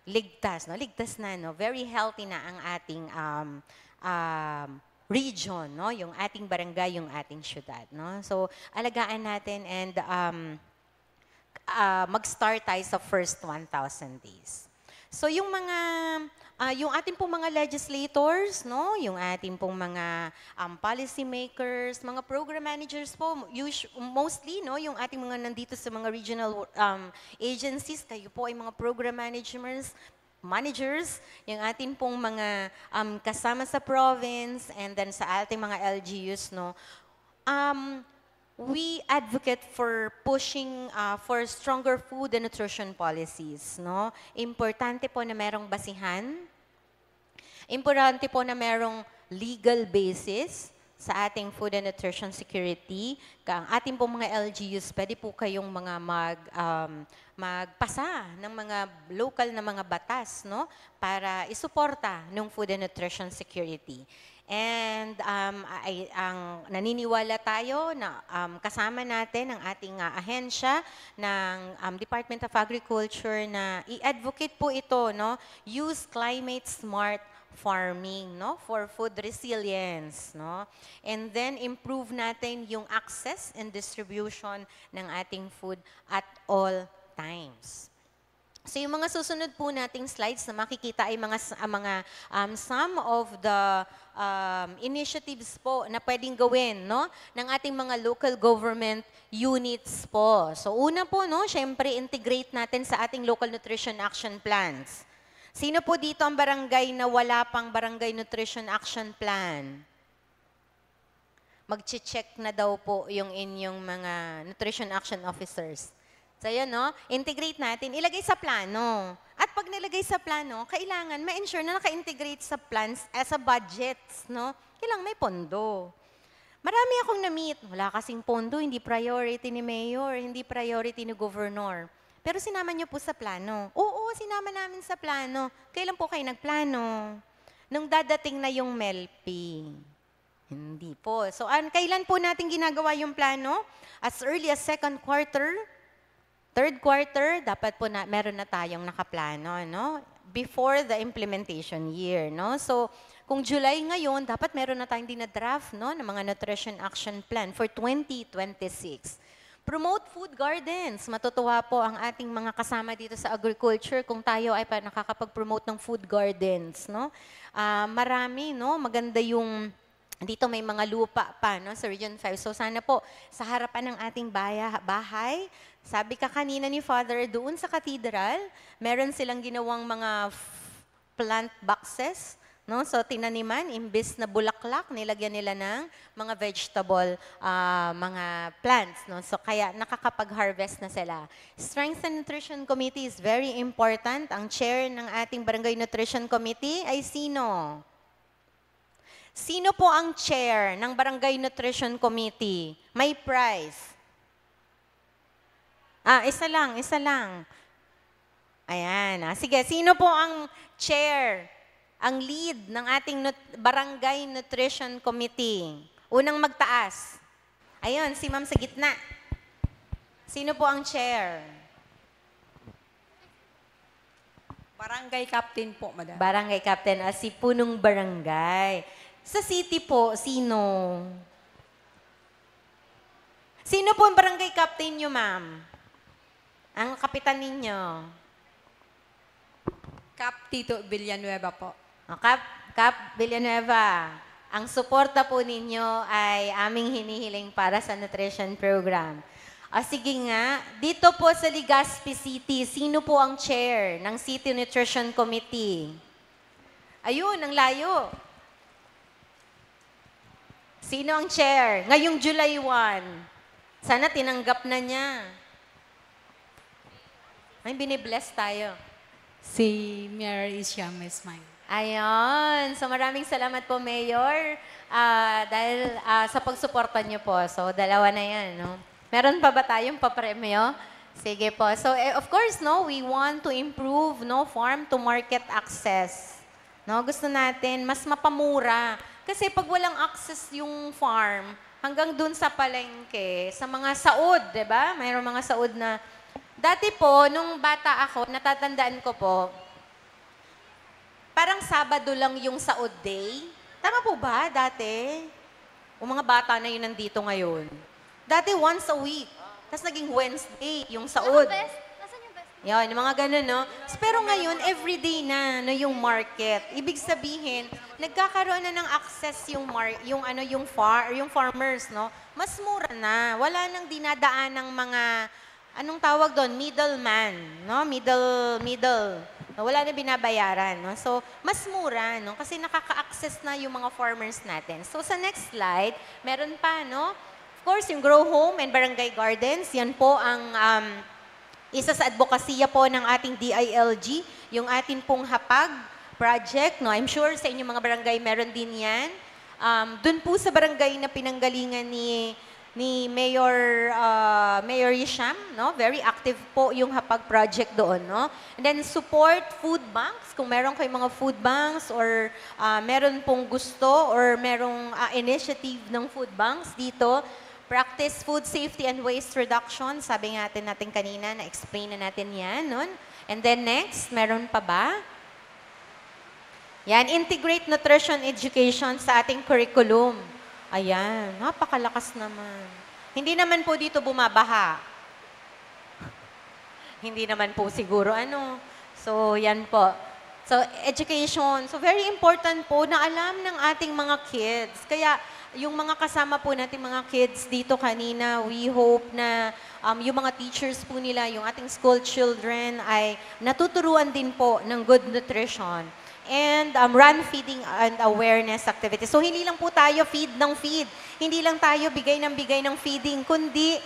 ligtas, no? Ligtas na, no? Very healthy na ang ating region, no? Yung ating barangay, yung ating syudad, no? So, alagaan natin and mag-start tayo sa first 1,000 days. So, yung ating pong mga legislators, no, yung ating pong mga policy makers, mga program managers po, mostly, no, yung ating mga nandito sa mga regional agencies, kayo po ay mga program managers, yung ating pong mga kasama sa province and then sa ating mga LGUs, no, we advocate for pushing for stronger food and nutrition policies, no? Importante po na merong basihan. Importante po na merong legal basis sa ating food and nutrition security. Ang ating pong mga LGUs, pwede po kayong mga magpasa ng mga local na mga batas, no? Para isuporta ng food and nutrition security. And ang naniniwala tayo na kasama natin ang ating ahensya ng Department of Agriculture na i-advocate po ito, no? Use climate smart farming, no, for food resilience, no? And then improve natin yung access and distribution ng ating food at all times. So yung mga susunod po nating slides na makikita ay some of the initiatives po na pwedeng gawin, no, ng ating mga local government units po. So una po, no, syempre integrate natin sa ating local nutrition action plans. Sino po dito ang barangay na wala pang barangay nutrition action plan? Mag-check na daw po yung inyong mga nutrition action officers. So yun, no? Integrate natin, ilagay sa plano. At pag nilagay sa plano, kailangan ma-ensure na naka-integrate sa plans as a budgets, no? Kailangan may pondo. Marami akong na-meet, wala kasing pondo, hindi priority ni mayor, hindi priority ni governor. Pero sinama niyo po sa plano. Oo, sinama namin sa plano. Kailan po kayo nagplano? Nung dadating na yung MELPI. Hindi po. So, kailan po natin ginagawa yung plano? As early as second quarter, third quarter, dapat po meron na tayong nakaplano, no? before the implementation year, no? So, kung July ngayon, dapat meron na tayong dinadraft, no, ng mga Nutrition Action Plan for 2026. Promote food gardens. Matutuwa po ang ating mga kasama dito sa agriculture kung tayo ay nakakapag-promote ng food gardens, no? Marami, no? Maganda yung dito may mga lupa pa, no, sa Region 5. So sana po sa harapan ng ating bahay, sabi ka kanina ni Father, doon sa cathedral, meron silang ginawang mga plant boxes, no? So tinaniman, imbis na bulaklak, nilagyan nila ng mga vegetable, mga plants, no? So kaya nakakapag-harvest na sila. Strength and Nutrition Committee is very important. Ang chair ng ating Barangay Nutrition Committee ay sino? Sino po ang chair ng Barangay Nutrition Committee? May prize. Isa lang. Ayan. Sige, sino po ang chair, ang lead ng ating Barangay Nutrition Committee? Unang magtaas. Ayun, si ma'am sa gitna. Sino po ang chair? Barangay Captain po, madam. Barangay Captain, si punong barangay. Sa city po, sino? Sino po ang barangay captain nyo, ma'am? Ang kapitan ninyo? Cap Tito Villanueva po. Cap Villanueva. Ang suporta po ninyo ay aming hinihiling para sa nutrition program. Sige nga, dito po sa Legazpi City, sino po ang chair ng City Nutrition Committee? Ayun, ang layo. Sino ang chair? Ngayong July 1. Sana tinanggap na niya. Ay, binibless tayo. Si Mayor Isyames May. Ayun. So maraming salamat po, Mayor, dahil sa pagsuporta niyo po. So dalawa na yan, no? Meron pa ba tayong papremyo? Sige po. So of course, no, we want to improve, no, farm to market access. No, gusto natin mas mapamura. Kasi pag walang access yung farm, hanggang dun sa palengke, sa mga saod, di ba? Mayroong mga saod na, dati po, nung bata ako, natatandaan ko po, parang Sabado lang yung saod day. Tama po ba, dati? O mga bata na yun nandito ngayon. Dati once a week. Tapos naging Wednesday, yung saod. Yan, yung mga ganun, no? Pero ngayon, everyday na, no, yung market. Ibig sabihin, nagkakaroon na ng access yung farmers, no? Mas mura na. Wala nang dinadaan ng mga, anong tawag doon? Middleman, no? Middle. No? Wala na binabayaran, no? So, mas mura, no? Kasi nakaka-access na yung mga farmers natin. So, sa next slide, meron pa, no? Of course, yung Grow Home and Barangay Gardens, yan po ang isa sa advokasya po ng ating DILG, yung ating pong hapag project, no? I'm sure sa inyong mga barangay meron din yan. Doon po sa barangay na pinanggalingan ni Mayor Yisham, no? Very active po yung hapag project doon, no? And then support food banks, kung meron kayong mga food banks or meron pong gusto or merong initiative ng food banks dito. Practice food safety and waste reduction. Sabi natin kanina, na-explain na natin yan. Nun. And then next, meron pa ba? Yan, integrate nutrition education sa ating curriculum. Ayan, napakalakas naman. Hindi naman po dito bumabaha. Hindi naman po siguro ano. So, yan po. So, education. So, very important po na alam ng ating mga kids. Kaya, yung mga kasama po natin mga kids dito kanina, we hope na yung mga teachers po nila, yung ating school children ay natuturuan din po ng good nutrition. And run feeding and awareness activities. So hindi lang po tayo feed ng feed. Hindi lang tayo bigay ng feeding, kundi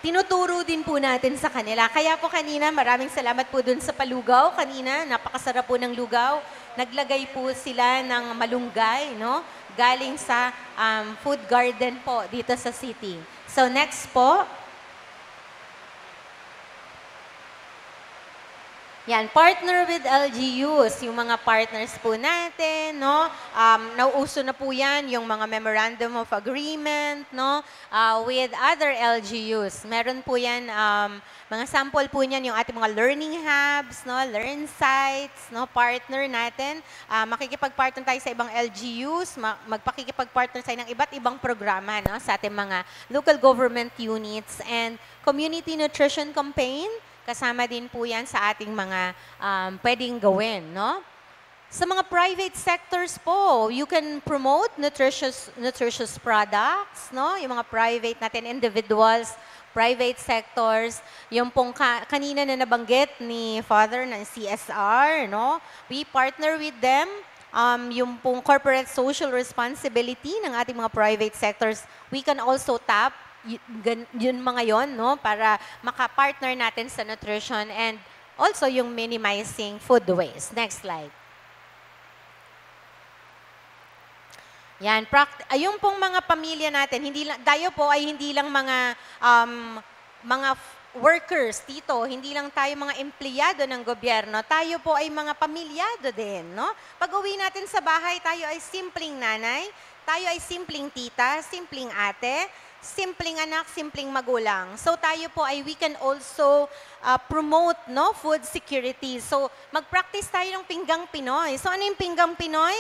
tinuturo din po natin sa kanila. Kaya po kanina, maraming salamat po dun sa palugaw. Kanina, napakasarap po ng lugaw. Naglagay po sila ng malunggay, no? Galing sa food garden po dito sa city. So next po. Yan, partner with LGUs, yung mga partners po natin, no? Nauuso na po yan, yung mga memorandum of agreement, no? With other LGUs. Meron po yan, mga sample po niyan, yung ating mga learning hubs, no? Learn sites, no? Partner natin. Makikipag-partner tayo sa ibang LGUs, magpakikipag-partner tayo ng iba't ibang programa, no? Sa ating mga local government units and community nutrition campaign. Kasama din po yan sa ating mga pwedeng gawin, no? Sa mga private sectors po, you can promote nutritious products, no? Yung mga private natin, individuals, private sectors, yung pong kanina na nabanggit ni Father ng CSR, no? We partner with them. Yung pong corporate social responsibility ng ating mga private sectors, we can also tap yun mga yon, no, para maka-partner natin sa nutrition and also yung minimizing food waste. Next slide. Yan, yung pong mga pamilya natin, tayo po ay hindi lang mga workers dito, hindi lang tayo mga empleyado ng gobyerno, tayo po ay mga pamilyado din, no? Pag-uwi natin sa bahay, tayo ay simpleng nanay, tayo ay simpleng tita, simpleng ate, simpleng anak, simpleng magulang. So tayo po ay we can also promote, no, food security. So mag-practice tayo ng pinggang Pinoy. So ano yung pinggang Pinoy?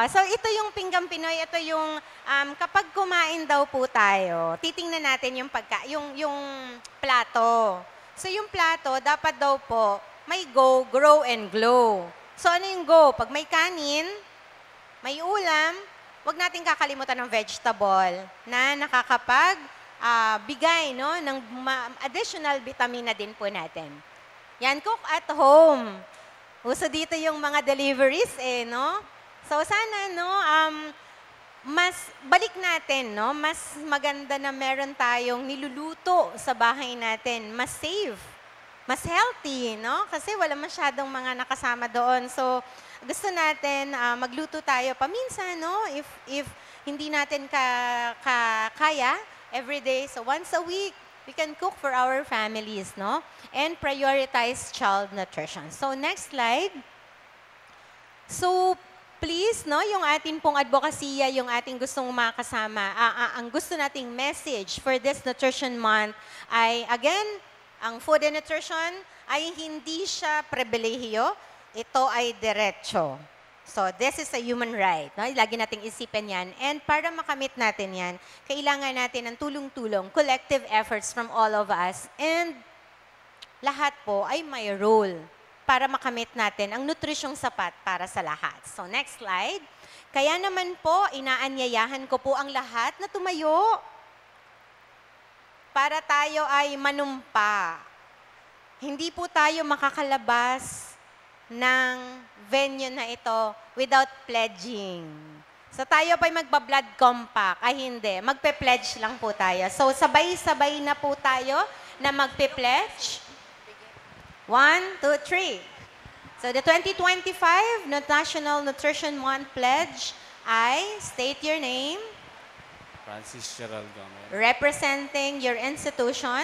So ito yung pinggang Pinoy, ito yung kapag kumain daw po tayo, titingnan natin yung plato. So yung plato dapat daw po may go, grow and glow. So ano yung go? Pag may kanin, may ulam, huwag natin kakalimutan ng vegetable na bigay, no, ng additional vitamina din po natin. Yan, cook at home. Uso dito yung mga deliveries no? So sana, no, mas balik natin, no, mas maganda na meron tayong niluluto sa bahay natin, mas safe, mas healthy, no? Kasi wala masyadong mga nakasama doon. So gusto natin magluto tayo paminsan, no? If hindi natin kaya every day, so once a week, we can cook for our families, no? And prioritize child nutrition. So next slide. So please, no, yung ating pong advokasya, yung ating gustong makasama, ang gusto nating message for this Nutrition Month ay, again, ang food and nutrition ay hindi siya pribilehiyo, ito ay diretso. So, this is a human right. No? Lagi nating isipin yan. And para makamit natin yan, kailangan natin ng tulong-tulong, collective efforts from all of us. And lahat po ay may role para makamit natin ang nutrisyong sapat para sa lahat. So, next slide. Kaya naman po, inaanyayahan ko po ang lahat na tumayo para tayo ay manumpa. Hindi po tayo makakalabas ng venue na ito without pledging. So tayo pa'y magpa-blood compact. Ay hindi, magpe-pledge lang po tayo. So sabay-sabay na po tayo na magpe-pledge. 1, 2, 3. So the 2025 National Nutrition Month Pledge ay state your name. Francis Gerald Gomez. Representing your institution,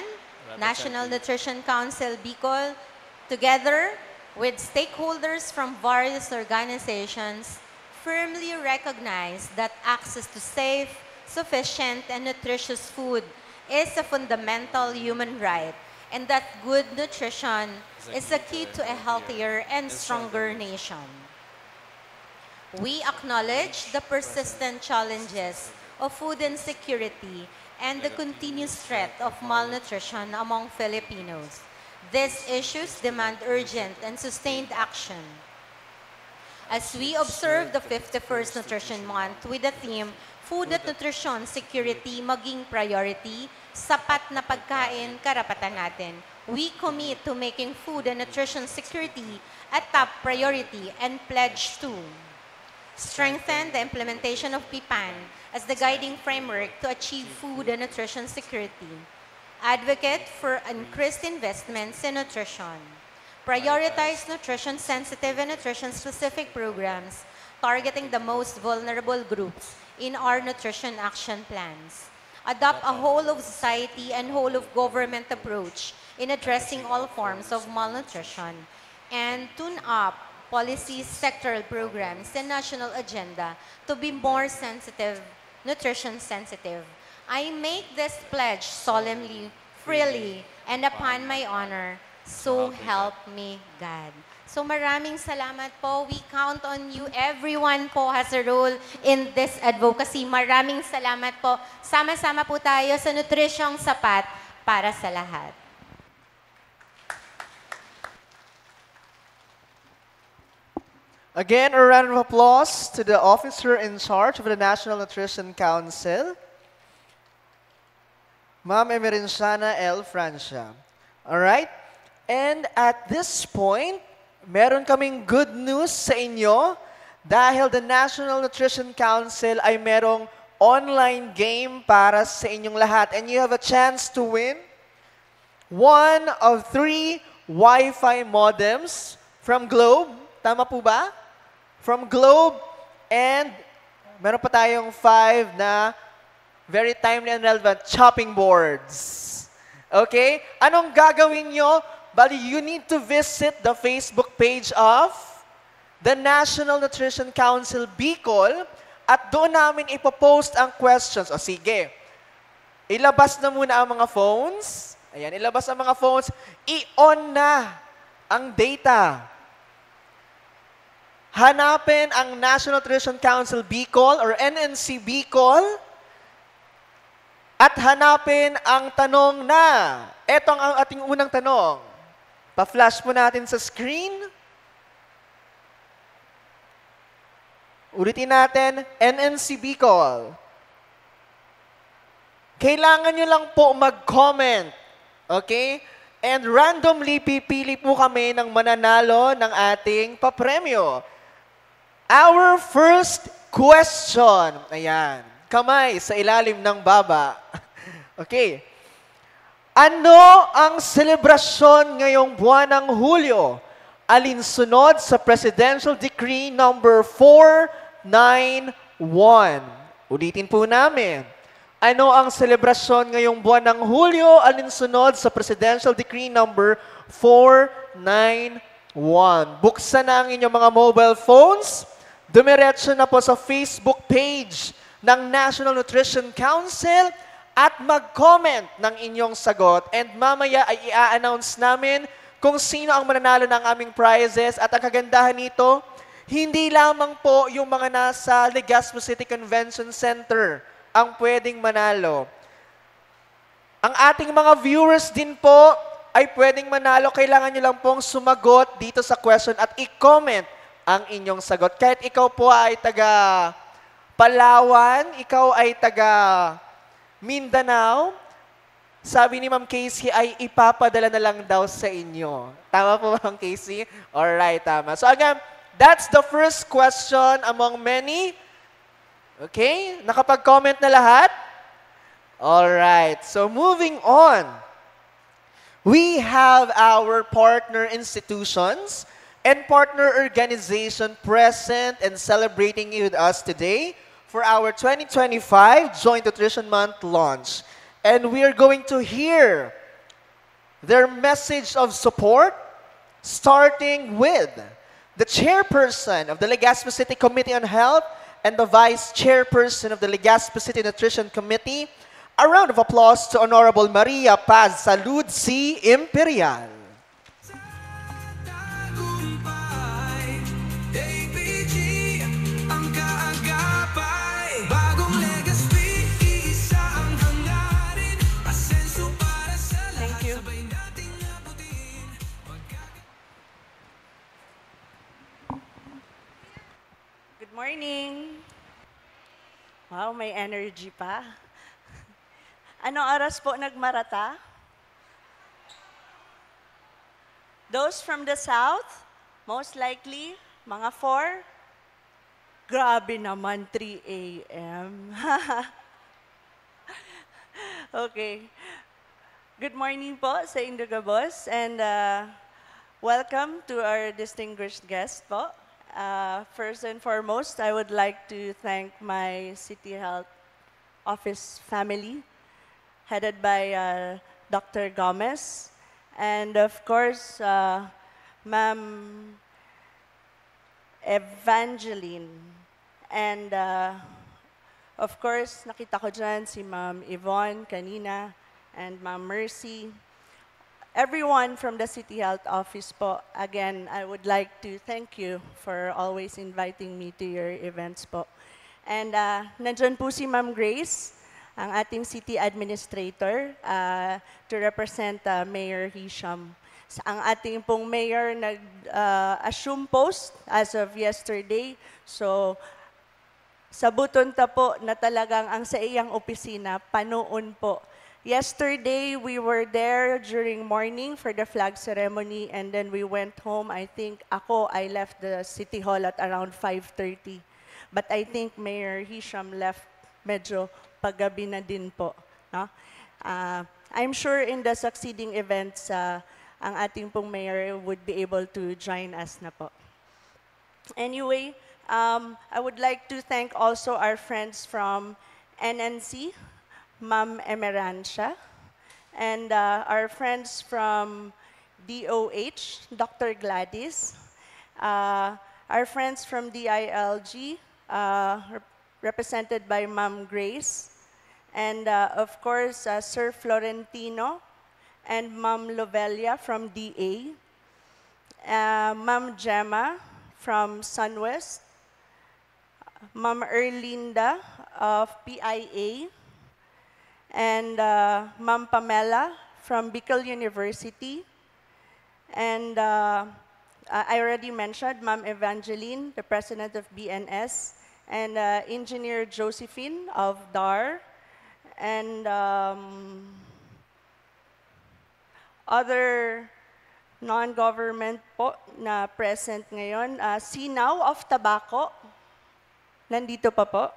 National Nutrition Council Bicol, together with stakeholders from various organizations, firmly recognize that access to safe, sufficient, and nutritious food is a fundamental human right, and that good nutrition is the key to a healthier and stronger nation. We acknowledge the persistent challenges of food insecurity and the continuous threat of malnutrition among Filipinos. These issues demand urgent and sustained action. As we observe the 51st Nutrition Month with the theme, Food at Nutrition Security maging priority, sapat na pagkain, karapatan natin, we commit to making food and nutrition security a top priority and pledge to strengthen the implementation of PPAN as the guiding framework to achieve food and nutrition security, advocate for increased investments in nutrition, prioritize nutrition-sensitive and nutrition-specific programs targeting the most vulnerable groups in our nutrition action plans, adopt a whole of society and whole of government approach in addressing all forms of malnutrition, and tune up policies, sectoral programs, and national agenda to be more sensitive, nutrition sensitive. I make this pledge solemnly, freely, and upon my honor, so help me God. So maraming salamat po. We count on you. Everyone po has a role in this advocacy. Maraming salamat po. Sama-sama po tayo sa nutrisyong sapat para sa lahat. Again, a round of applause to the officer in charge of the National Nutrition Council, Ma'am Emerenciana L. Francia. All right? And at this point, meron kaming good news sa inyo dahil the National Nutrition Council ay merong online game para sa inyong lahat. And you have a chance to win one of 3 Wi-Fi modems from Globe. Tama po ba? From Globe, and meron pa tayong 5 na very timely and relevant chopping boards. Okay? Anong gagawin nyo? Bali, you need to visit the Facebook page of the National Nutrition Council Bicol at doon namin ipopost ang questions. O sige, ilabas na muna ang mga phones. Ayan, ilabas ang mga phones. I-on na ang data. Hanapin ang National Nutrition Council Bicol or NNC Bicol at hanapin ang tanong na. Ito ang ating unang tanong. Pa-flash po natin sa screen. Ulitin natin, NNC Bicol. Kailangan nyo lang po mag-comment. Okay? And randomly pipili po kami ng mananalo ng ating papremyo. Our first question. Ayan. Kamay sa ilalim ng baba. Okay. Ano ang selebrasyon ngayong buwan ng Hulyo? Alinsunod sa Presidential Decree number 491. Ulitin po namin. Ano ang selebrasyon ngayong buwan ng Hulyo? Alinsunod sa Presidential Decree number 491. Buksan na ang inyong mga mobile phones. Dumiretso na po sa Facebook page ng National Nutrition Council at mag-comment ng inyong sagot. And mamaya ay i-announce namin kung sino ang mananalo ng aming prizes. At ang kagandahan nito, hindi lamang po yung mga nasa Legazpi City Convention Center ang pwedeng manalo. Ang ating mga viewers din po ay pwedeng manalo. Kailangan nyo lang pong sumagot dito sa question at i-comment ang inyong sagot. Kahit ikaw po ay taga Palawan, ikaw ay taga Mindanao, sabi ni Ma'am Casey ay ipapadala na lang daw sa inyo. Tama po Ma'am Casey? Alright, tama. So again, that's the first question among many. Okay? Nakapag-comment na lahat? Alright. So moving on. We have our partner institutions and partner organization present and celebrating with us today for our 2025 Joint Nutrition Month launch. And we are going to hear their message of support, starting with the chairperson of the Legazpi City Committee on Health and the vice chairperson of the Legazpi City Nutrition Committee. A round of applause to Honorable Maria Paz Salud C. Imperial. Good morning. Wow, may energy pa. Anong oras po nagmarata? Those from the south, most likely, mga 4. Grabe naman, 3 a.m. Okay. Good morning po sa Indugabos and welcome to our distinguished guest po. First and foremost, I would like to thank my City Health Office family headed by Dr. Gomez. And of course, Ma'am Evangeline. And of course, nakita ko dyan si Ma'am Yvonne kanina and Ma'am Mercy. Everyone from the City Health Office po, again, I would like to thank you for always inviting me to your events po. And nandyan po si Ma'am Grace, ang ating City Administrator, to represent Mayor Hisham. Ang ating pong mayor nag-assume post as of yesterday. So, sabuton ta po na talagang ang sa iyang opisina, panoon po. Yesterday, we were there during morning for the flag ceremony and then we went home. I think I left the City Hall at around 5:30. But I think Mayor Hisham left medyo paggabi na din po. No? I'm sure in the succeeding events, ang ating pong mayor would be able to join us na po. Anyway, I would like to thank also our friends from NNC, Ma'am Emerancia, and our friends from DOH, Dr. Gladys, our friends from DILG, represented by Ma'am Grace, and of course, Sir Florentino and Ma'am Lovelia from DA, Ma'am Gemma from SunWest, Ma'am Erlinda of PIA, and Ma'am Pamela from Bicol University, and I already mentioned Ma'am Evangeline, the president of BNS, and Engineer Josephine of DAR, and other non-government po na present ngayon. Sinaw of Tabaco, nandito pa po.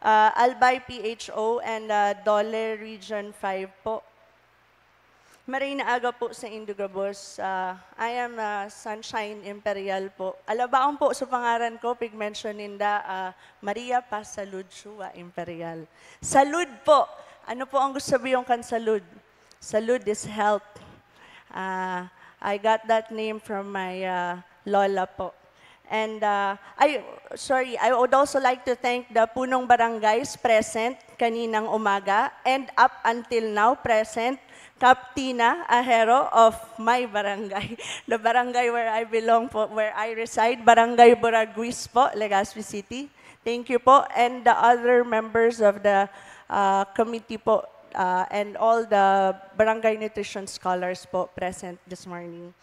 Albay PHO and Dole Region 5 po. Marina aga po sa Indugabos. I am Sunshine Imperial po. Alabaon po sa pangaran ko, pig-mention ninda, Maria Pasalud Shua Imperial. Salud po. Ano po ang gusto sabihin kan salud? Salud is health. I got that name from my lola po. And I would also like to thank the punong barangays present kaninang umaga and up until now present, Captina Ahero of my barangay, the barangay where I belong po, where I reside, Barangay Buraguis po, Legazpi City. Thank you po. And the other members of the committee po, and all the barangay nutrition scholars po present this morning.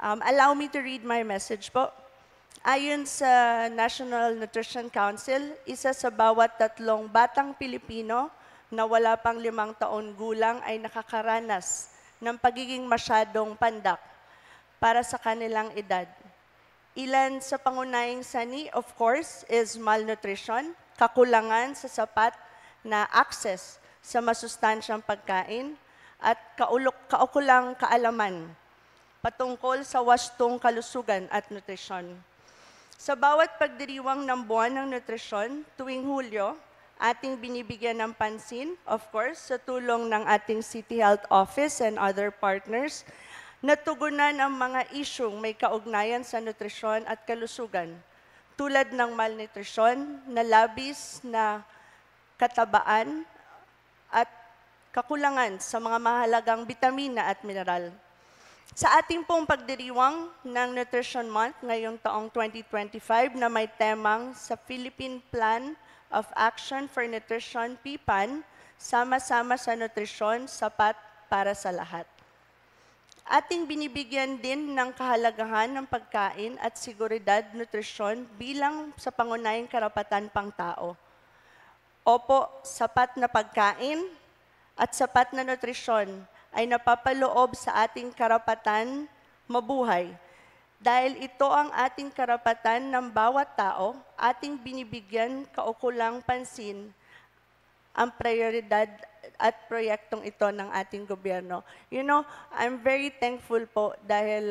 Allow me to read my message po. Ayon sa National Nutrition Council, isa sa bawat 3 batang Pilipino na wala pang 5 taon gulang ay nakakaranas ng pagiging masyadong pandak para sa kanilang edad. Ilan sa pangunahing sani, of course, is malnutrition, kakulangan sa sapat na access sa masustansyang pagkain, at kaukulang kaalaman patungkol sa wastong kalusugan at nutrisyon. Sa bawat pagdiriwang ng buwan ng nutrisyon tuwing Hulyo, ating binibigyan ng pansin, of course, sa tulong ng ating City Health Office and other partners, natugunan ang mga isyung may kaugnayan sa nutrisyon at kalusugan, tulad ng malnutrisyon, na labis na katabaan, at kakulangan sa mga mahalagang bitamina at mineral. Sa ating pong pagdiriwang ng Nutrition Month ngayong taong 2025 na may temang sa Philippine Plan of Action for Nutrition, PPAN, sama-sama sa nutrisyon, sapat para sa lahat. Ating binibigyan din ng kahalagahan ng pagkain at seguridad nutrisyon bilang sa pangunahing karapatan pang tao. Opo, sapat na pagkain at sapat na nutrisyon ay napapaloob sa ating karapatan mabuhay. Dahil ito ang ating karapatan ng bawat tao, ating binibigyan kaukulang pansin ang prioridad at proyektong ito ng ating gobyerno. You know, I'm very thankful po dahil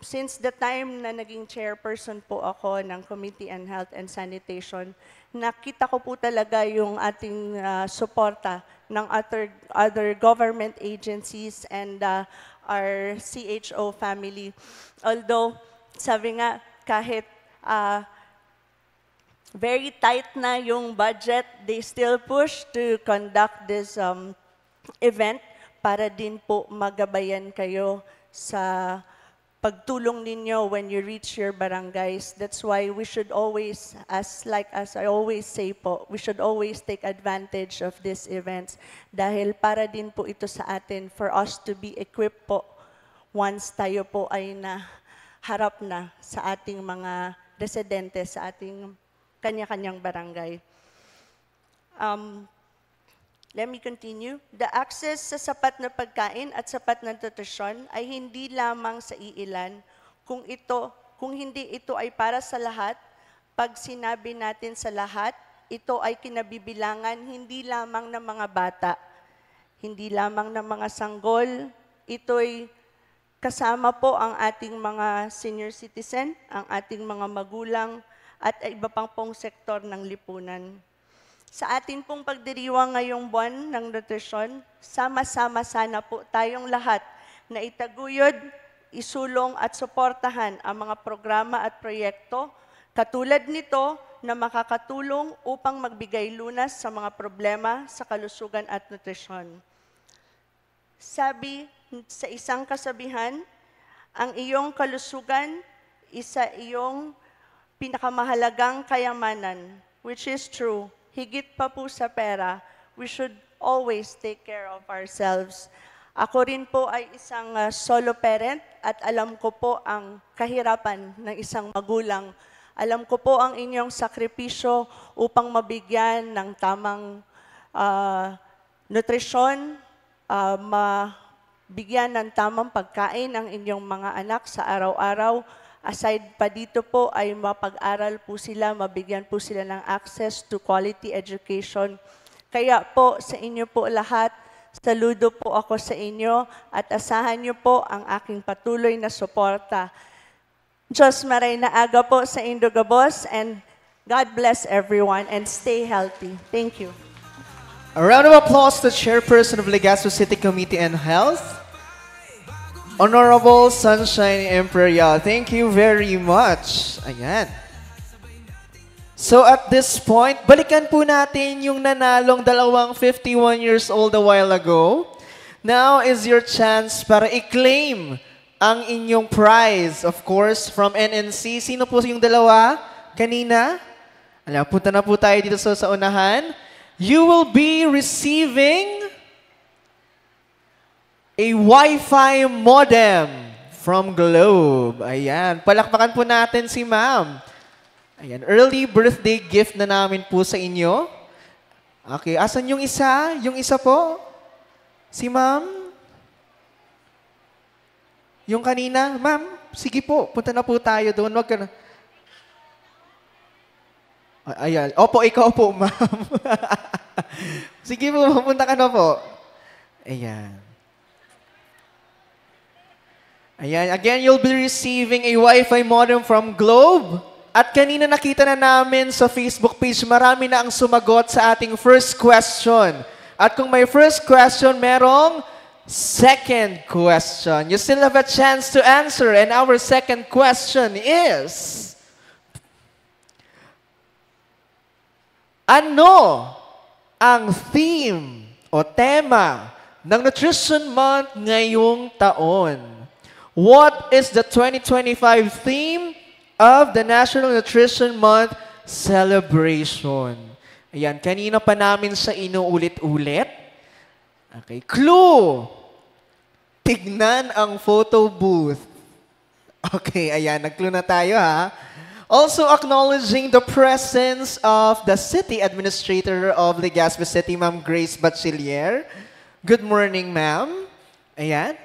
since the time na naging chairperson po ako ng Committee on Health and Sanitation, nakita ko po talaga yung ating suporta ng other government agencies and our CHO family. Although, sabi nga, kahit very tight na yung budget, they still push to conduct this event para din po magabayan kayo sa pagtulong ninyo when you reach your barangays. That's why we should always, as I always say po, we should always take advantage of these events dahil para din po ito sa atin for us to be equipped po once tayo po ay naharap na sa ating mga residente, sa ating kanya-kanyang barangay. Let me continue. The access sa sapat na pagkain at sapat na nutrisyon ay hindi lamang sa iilan. Kung hindi ito ay para sa lahat, pag sinabi natin sa lahat, ito ay kinabibilangan hindi lamang ng mga bata, hindi lamang ng mga sanggol, ito'y kasama po ang ating mga senior citizen, ang ating mga magulang, at iba pang pong sektor ng lipunan. Sa atin pong pagdiriwang ngayong buwan ng nutrisyon, sama-sama sana po tayong lahat na itaguyod, isulong at suportahan ang mga programa at proyekto katulad nito na makakatulong upang magbigay lunas sa mga problema sa kalusugan at nutrisyon. Sabi sa isang kasabihan, ang iyong kalusugan isa iyong pinakamahalagang kayamanan, which is true. Higit pa po sa pera, we should always take care of ourselves. Ako rin po ay isang solo parent at alam ko po ang kahirapan ng isang magulang. Alam ko po ang inyong sakripisyo upang mabigyan ng tamang nutrisyon, mabigyan ng tamang pagkain ang inyong mga anak sa araw-araw. Aside pa dito po ay mapag-aral po sila, mabigyan po sila ng access to quality education. Kaya po sa inyo po lahat, saludo po ako sa inyo at asahan niyo po ang aking patuloy na suporta. Diyos maray na aga po sa Indogabos and God bless everyone and stay healthy. Thank you. A round of applause to Chairperson of Legazpi City Committee on Health, Honorable Sunshine Imperial. Thank you very much. Ayan. So at this point, balikan po natin yung nanalong 51 years old a while ago. Now is your chance para i-claim ang inyong prize, of course, from NNC. Sino po yung dalawa kanina? Alam, punta na po tayo dito sa unahan. You will be receiving a Wi-Fi modem from Globe. Ayan. Palakpakan po natin si ma'am. Ayan. Early birthday gift na namin po sa inyo. Okay. Asan yung isa? Yung isa po? Si ma'am? Yung kanina? Ma'am, sige po. Punta na po tayo doon. Wag ka na. Ayan. Opo, ikaw po, ma'am. Sige po, pupunta ka na po. Ayan. Ayan, again, you'll be receiving a Wi-Fi modem from Globe. At kanina nakita na namin sa Facebook page, marami na ang sumagot sa ating first question. At kung may first question, merong second question. You still have a chance to answer. And our second question is, ano ang theme o tema ng Nutrition Month ngayong taon? What is the 2025 theme of the National Nutrition Month celebration? Ayan, kanina pa namin siya inuulit-ulit. Okay, clue. Tignan ang photo booth. Okay, ayan, nag-clue na tayo ha. Also acknowledging the presence of the City Administrator of Legazpi City, Ma'am Grace Bachiller. Good morning, ma'am. Ayan.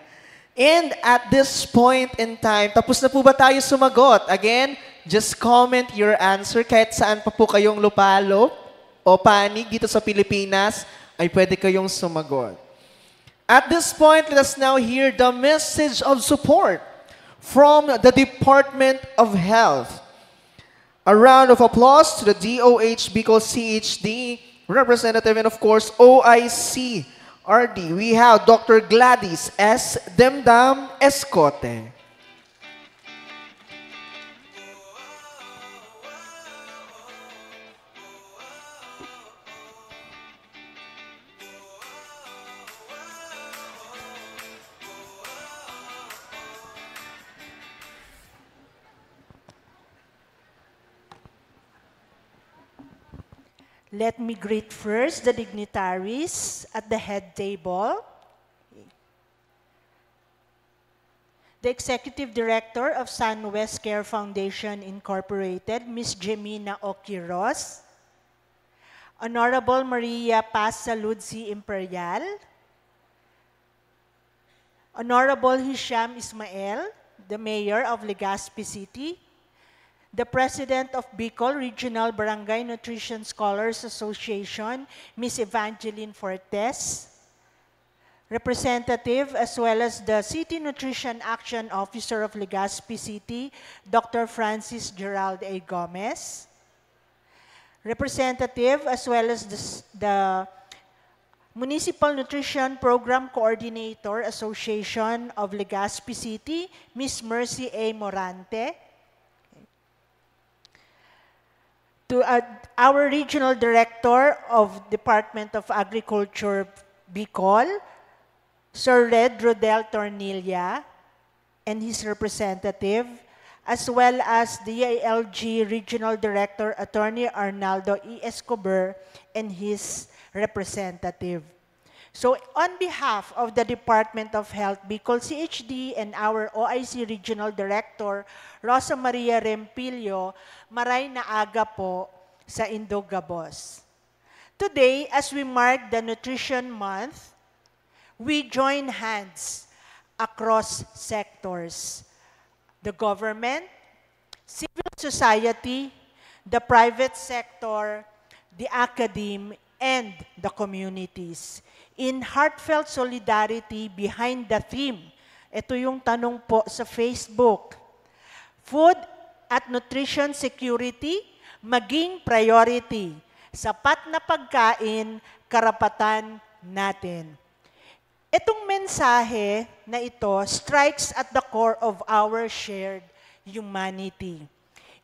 And at this point in time, tapos na po ba tayo sumagot? Again, just comment your answer kahit saan pa po kayong lupalop o panig dito sa Pilipinas ay pwede kayong sumagot. At this point, let us now hear the message of support from the Department of Health. A round of applause to the DOH Bicol CHD representative and of course OIC RD. We have Dr. Gladys S. Demdam Escote. Let me greet first the dignitaries at the head table. The Executive Director of SunWest Care Foundation Incorporated, Ms. Jemina Oquiros. Honorable Maria Paz Saludzi Imperial. Honorable Hisham Ismael, the Mayor of Legazpi City. The President of Bicol Regional Barangay Nutrition Scholars Association, Ms. Evangeline Fortes, Representative as well as the City Nutrition Action Officer of Legazpi City, Dr. Francis Gerald A. Gomez, Representative as well as the Municipal Nutrition Program Coordinator Association of Legazpi City, Ms. Mercy A. Morante, to our Regional Director of Department of Agriculture, Bicol, Sir Red Rodel Tornilla, and his representative, as well as DILG Regional Director, Attorney Arnaldo E. Escobar, and his representative. So on behalf of the Department of Health, Bicol CHD, and our OIC Regional Director, Rosa Maria Rempilio, maray na aga po sa Indogabos. Today, as we mark the Nutrition Month, we join hands across sectors. The government, civil society, the private sector, the academe, and the communities. In heartfelt solidarity behind the theme, ito yung tanong po sa Facebook, food at nutrition security, maging priority. Sapat na pagkain, karapatan natin. Itong mensahe na ito strikes at the core of our shared humanity.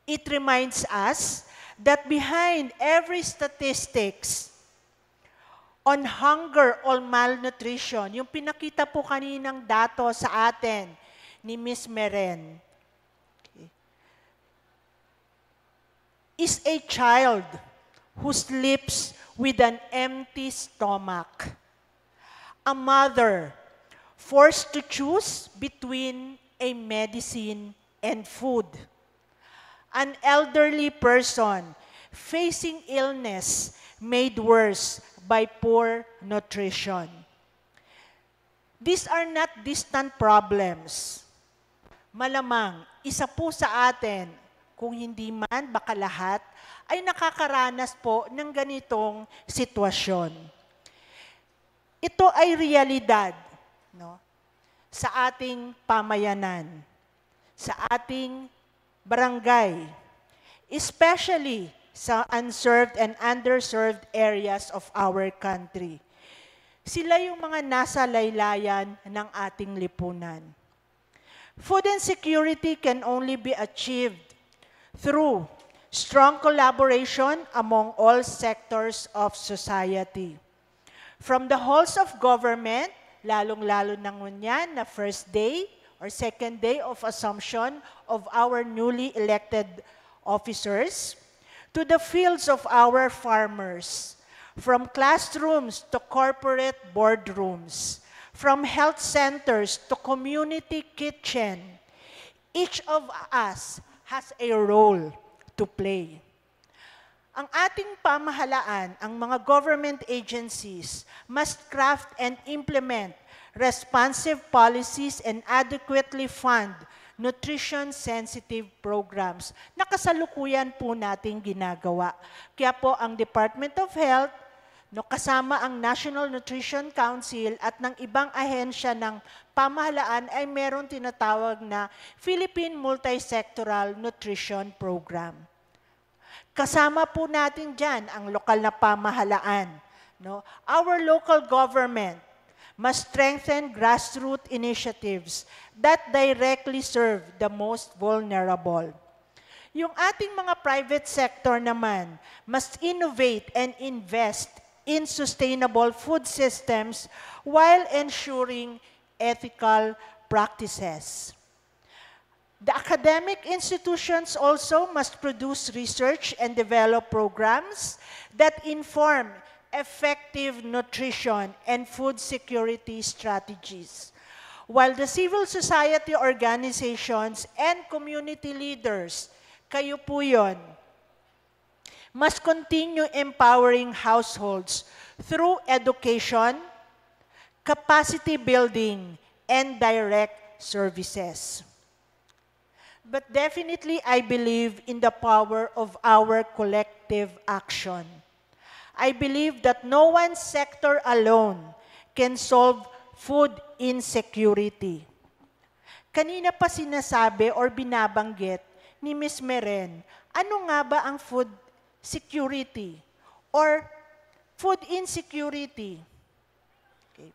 It reminds us that behind every statistics on hunger or malnutrition, yung pinakita po kaninang dato sa atin ni Ms. Meren, is a child who sleeps with an empty stomach. A mother forced to choose between a medicine and food. An elderly person facing illness made worse by poor nutrition. These are not distant problems. Malamang, isa po sa atin, kung hindi man, baka lahat, ay nakakaranas po ng ganitong sitwasyon. Ito ay realidad, no, sa ating pamayanan, sa ating barangay, especially sa unserved and underserved areas of our country. Sila yung mga nasa laylayan ng ating lipunan. Food insecurity can only be achieved through strong collaboration among all sectors of society. From the halls of government, lalong-lalo na ngunyan na first day or second day of assumption of our newly elected officers, to the fields of our farmers, from classrooms to corporate boardrooms, from health centers to community kitchen, each of us has a role to play. Ang ating pamahalaan, ang mga government agencies must craft and implement responsive policies and adequately fund nutrition-sensitive programs na kasalukuyan po nating ginagawa. Kaya po ang Department of Health, no, kasama ang National Nutrition Council at ng ibang ahensya ng pamahalaan ay meron tinatawag na Philippine Multisectoral Nutrition Program. Kasama po natin dyan ang lokal na pamahalaan. No? Our local government must strengthen grassroots initiatives that directly serve the most vulnerable. Yung ating mga private sector naman must innovate and invest in sustainable food systems while ensuring ethical practices. The academic institutions also must produce research and develop programs that inform effective nutrition and food security strategies, while the civil society organizations and community leaders, kayo po yun, must continue empowering households through education, capacity building, and direct services. But definitely, I believe in the power of our collective action. I believe that no one sector alone can solve food insecurity. Kanina pa sinasabi or binabanggit ni Ms. Meren, ano nga ba ang food security or food insecurity? Okay.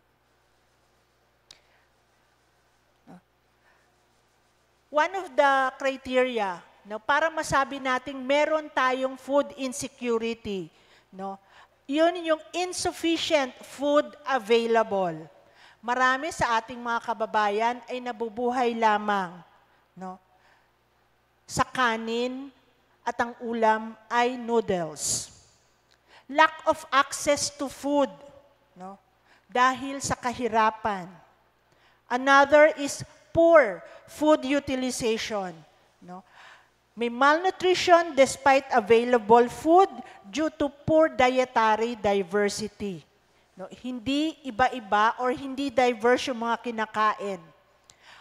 One of the criteria, no, para masabi nating meron tayong food insecurity, no, yun yung insufficient food available. Marami sa ating mga kababayan ay nabubuhay lamang, no, sa kanin at ang ulam ay noodles. Lack of access to food, no, dahil sa kahirapan. Another is poor food utilization. No? May malnutrition despite available food due to poor dietary diversity. No? Hindi iba-iba or hindi diverse yung mga kinakain.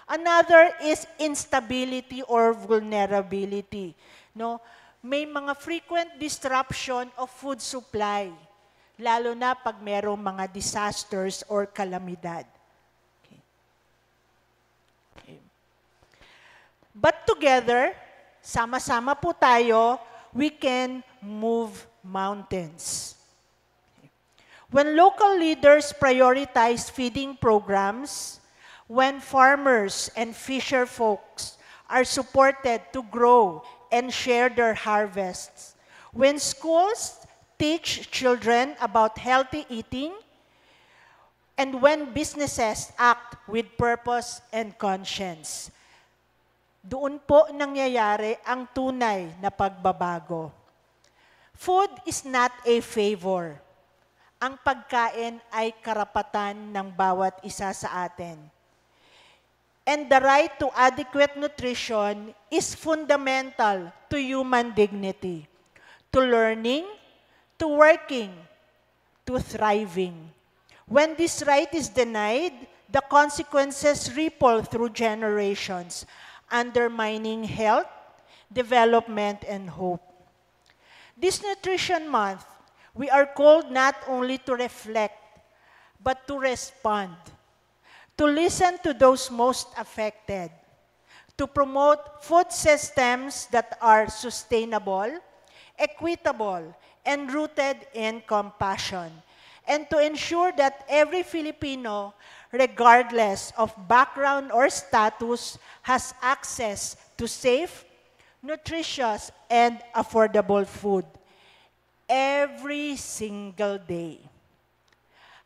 Another is instability or vulnerability. No? May mga frequent disruption of food supply, lalo na pag merong mga disasters or kalamidad. But together, sama-sama po tayo, we can move mountains. When local leaders prioritize feeding programs, when farmers and fisher folks are supported to grow and share their harvests, when schools teach children about healthy eating, and when businesses act with purpose and conscience, doon po nangyayari ang tunay na pagbabago. Food is not a favor. Ang pagkain ay karapatan ng bawat isa sa atin. And the right to adequate nutrition is fundamental to human dignity, to learning, to working, to thriving. When this right is denied, the consequences ripple through generations, undermining health, development, and hope. This Nutrition Month, we are called not only to reflect, but to respond, to listen to those most affected, to promote food systems that are sustainable, equitable, and rooted in compassion, and to ensure that every Filipino, regardless of background or status, has access to safe, nutritious, and affordable food every single day.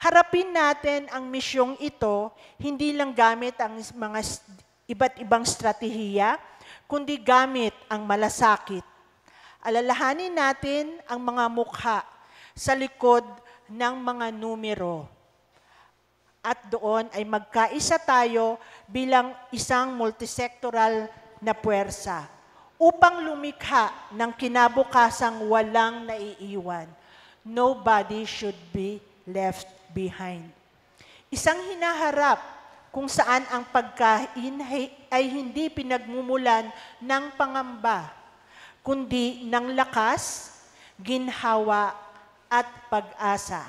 Harapin natin ang misyong ito hindi lang gamit ang mga iba't ibang strategiya, kundi gamit ang malasakit. Alalahanin natin ang mga mukha sa likod ng mga numero. At doon ay magkaisa tayo bilang isang multisectoral na puwersa upang lumikha ng kinabukasang walang naiiwan. Nobody should be left behind. Isang hinaharap kung saan ang pagkain ay hindi pinagmumulan ng pangamba, kundi ng lakas, ginhawa, at pag-asa.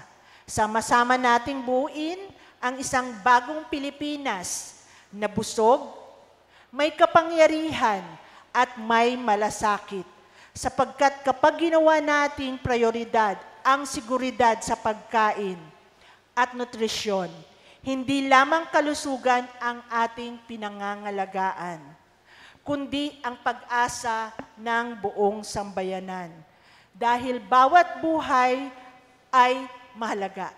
Sama-sama nating buuin ang isang bagong Pilipinas na busog, may kapangyarihan at may malasakit. Sapagkat kapag ginawa nating prioridad ang seguridad sa pagkain at nutrisyon, hindi lamang kalusugan ang ating pinangangalagaan, kundi ang pag-asa ng buong sambayanan. Dahil bawat buhay ay mahalaga.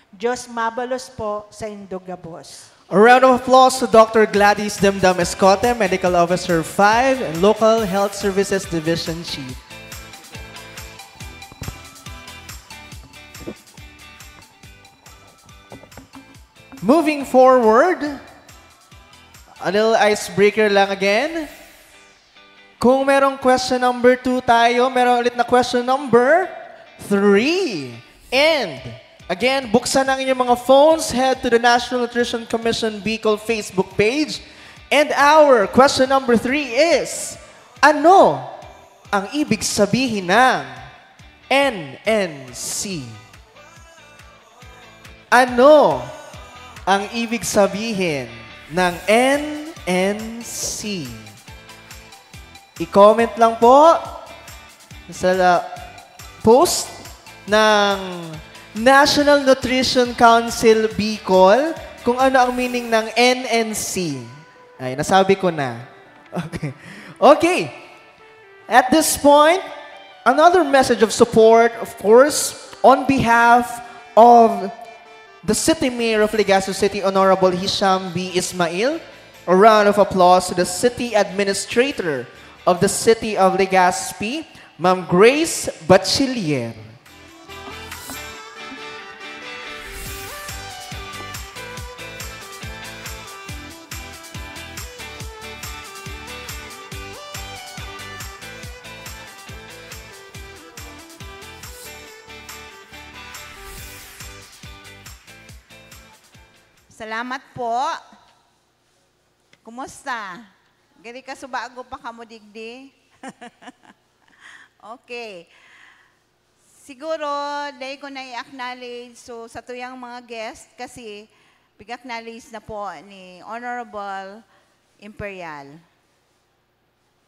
Diyos mabalos po sa Indogabos. A round of applause to Dr. Gladys Demdam Escote, Medical Officer 5 and Local Health Services Division Chief. Moving forward, a little icebreaker lang again. Kung merong question number 2 tayo, meron ulit na question number 3. And again, buksan ang inyong mga phones, head to the National Nutrition Commission Bicol Facebook page. And our question number 3 is, ano ang ibig sabihin ng NNC? Ano ang ibig sabihin ng NNC? I-comment lang po sa post ng National Nutrition Council Bicol kung ano ang meaning ng NNC. Ay, nasabi ko na. Okay. Okay. At this point, another message of support, of course, on behalf of the City Mayor of Legazpi City, Honorable Hisham B. Ismail. A round of applause to the City Administrator of the City of Legazpi, Ma'am Grace Bachiller. Salamat po. Kumusta? Gari ka subago pa kamo digdi? Okay. Siguro, dahil ko na i-acknowledge sa tuyang mga guest kasi pig-acknowledge na po ni Honorable Imperial.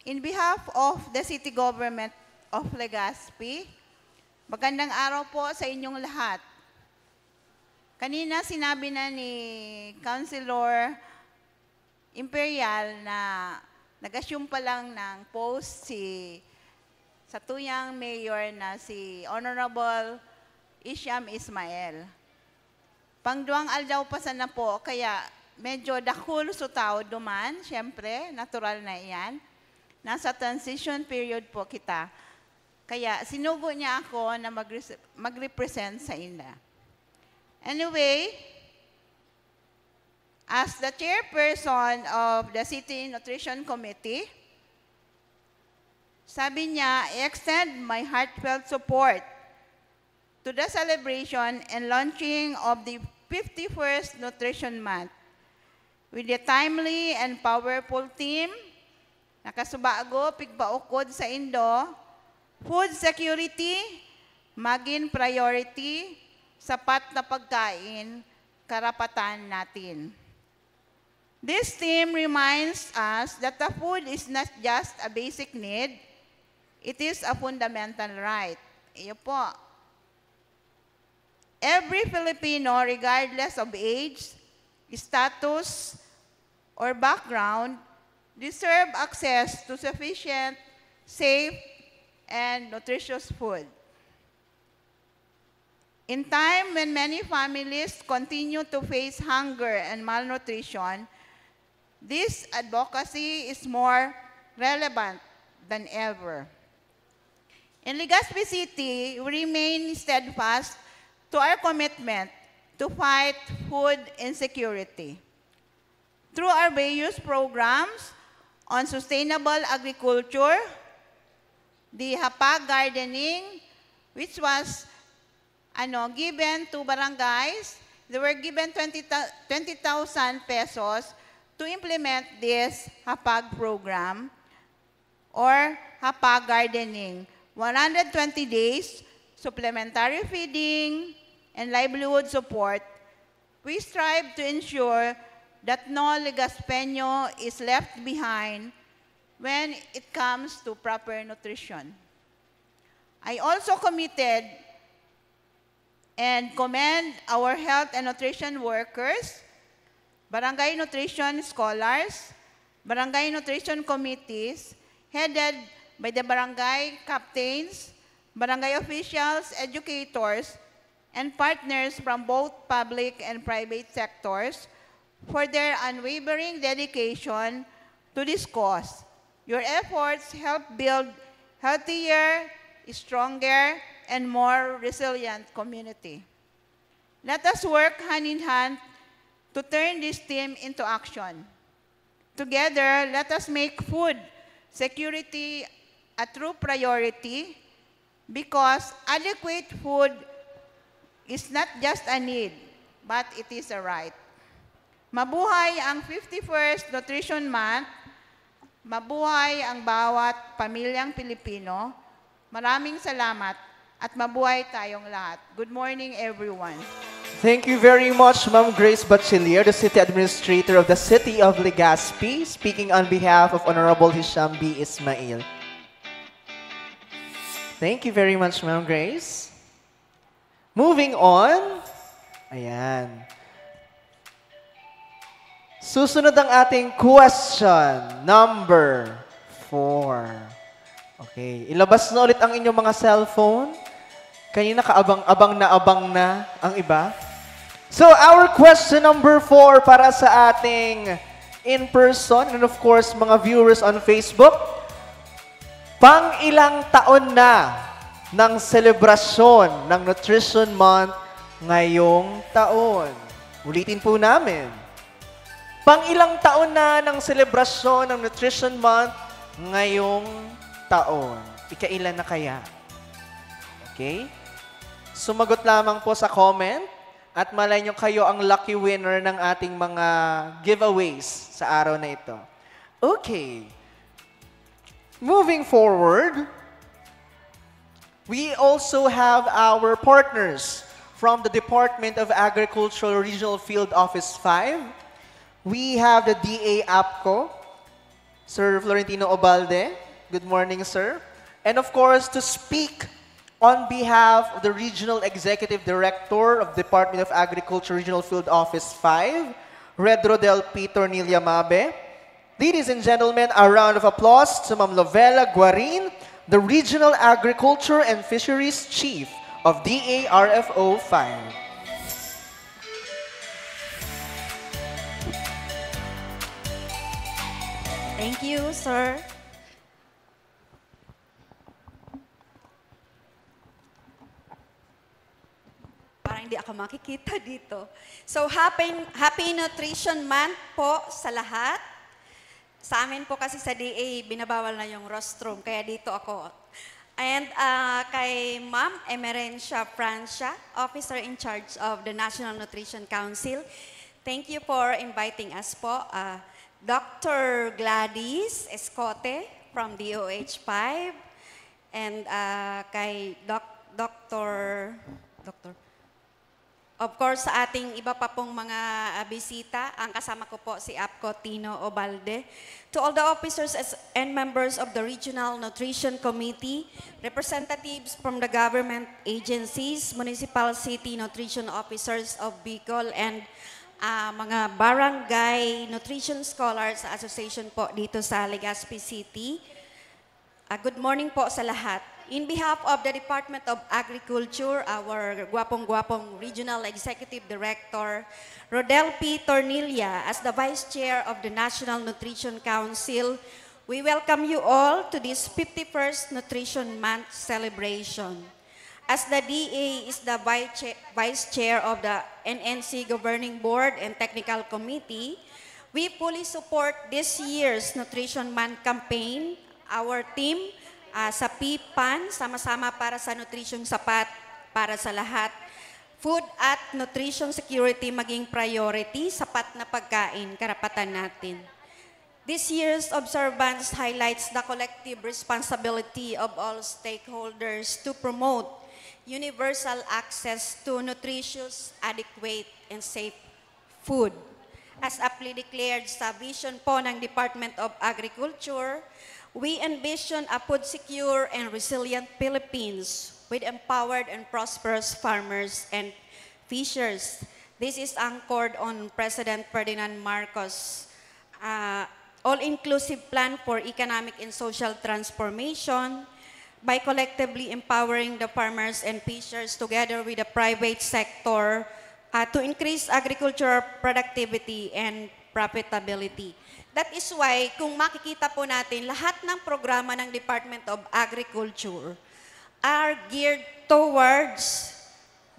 In behalf of the City Government of Legazpi, magandang araw po sa inyong lahat. Kanina sinabi na ni Councilor Imperial na nag-assume pa lang ng post sa tuyang mayor na si Honorable Hisham Ismail. Pangduang aldaw pa sana po, kaya medyo dakul sa tao duman, syempre, natural na iyan. Nasa transition period po kita. Kaya sinugo niya ako na mag-represent sa inyo. Anyway, as the chairperson of the City Nutrition Committee, sabi niya, I-extend my heartfelt support to the celebration and launching of the 51st Nutrition Month with a timely and powerful theme, nakasubago, pigpaukod sa Indo, food security, maging priority, sapat na pagkain, karapatan natin. This theme reminds us that the food is not just a basic need, it is a fundamental right. Iyo po. Every Filipino, regardless of age, status, or background, deserve access to sufficient, safe, and nutritious food. In time when many families continue to face hunger and malnutrition, this advocacy is more relevant than ever. In Legazpi City, we remain steadfast to our commitment to fight food insecurity. Through our various programs on sustainable agriculture, the Hapag Gardening, which was given to barangays, they were given 20,000 pesos to implement this Hapag program or Hapag Gardening. 120 days, supplementary feeding, and livelihood support, we strive to ensure that no Legaspeño is left behind when it comes to proper nutrition. I also committed and commend our health and nutrition workers, barangay nutrition scholars, barangay nutrition committees, headed by the barangay captains, barangay officials, educators, and partners from both public and private sectors for their unwavering dedication to this cause. Your efforts help build healthier, stronger, and more resilient community. Let us work hand in hand to turn this theme into action. Together, let us make food security a true priority because adequate food is not just a need, but it is a right. Mabuhay ang 51st Nutrition Month. Mabuhay ang bawat pamilyang Pilipino. Maraming salamat at mabuhay tayong lahat. Good morning, everyone. Thank you very much, Ma'am Grace Bachelier, the City Administrator of the City of Legazpi, speaking on behalf of Honorable Hisham B. Ismail. Thank you very much, Ma'am Grace. Moving on. Ayan. Susunod ang ating question number 4. Okay. Ilabas na ulit ang inyong mga cellphone. Kanina kaabang-abang na ang iba. So, our question number 4 para sa ating in-person and of course, mga viewers on Facebook. Pang-ilang taon na ng selebrasyon ng Nutrition Month ngayong taon? Ulitin po namin. Pang-ilang taon na ng selebrasyon ng Nutrition Month ngayong taon? Ikailan na kaya? Okay? Sumagot lamang po sa comment at malay nyo kayo ang lucky winner ng ating mga giveaways sa araw na ito. Okay. Moving forward, we also have our partners from the Department of Agriculture Regional Field Office 5. We have the DA APCO, Sir Florentino Obalde. Good morning, sir. And of course, to speak on behalf of the Regional Executive Director of Department of Agriculture Regional Field Office 5, Redro Del P. Tornilla Mabe. Ladies and gentlemen, a round of applause to Ma'am Lovella Guarin, the Regional Agriculture and Fisheries Chief of DARFO 5. Thank you, sir. Parang hindi ako makikita dito. So, Happy Nutrition Month po sa lahat. Sa amin po kasi sa DA, binabawal na yung rostrum, kaya dito ako. And kay Ma'am Emerencia Francia, Officer in charge of the National Nutrition Council, thank you for inviting us po. Dr. Gladys Escote from DOH5, and kay Dr. Of course, sa ating iba pa pong mga bisita, ang kasama ko po si APCO Tino Obalde. To all the officers and members of the Regional Nutrition Committee, representatives from the government agencies, municipal city nutrition officers of Bicol, and mga barangay nutrition scholars association po dito sa Legazpi City. Good morning po sa lahat. In behalf of the Department of Agriculture, our guwapong-guwapong Regional Executive Director, Rodel P. Tornilla, as the Vice Chair of the National Nutrition Council, we welcome you all to this 51st Nutrition Month celebration. As the DA is the Vice Chair of the NNC Governing Board and Technical Committee, we fully support this year's Nutrition Month campaign. Our team sa PPAN, sama-sama para sa nutrition sapat para sa lahat. Food at nutrition security maging priority, sapat na pagkain, karapatan natin. This year's observance highlights the collective responsibility of all stakeholders to promote universal access to nutritious, adequate, and safe food. As aptly declared sa vision po ng Department of Agriculture, we envision a food-secure and resilient Philippines with empowered and prosperous farmers and fishers. This is anchored on President Ferdinand Marcos' all-inclusive plan for economic and social transformation by collectively empowering the farmers and fishers together with the private sector to increase agricultural productivity and profitability. That is why, kung makikita po natin, lahat ng programa ng Department of Agriculture are geared towards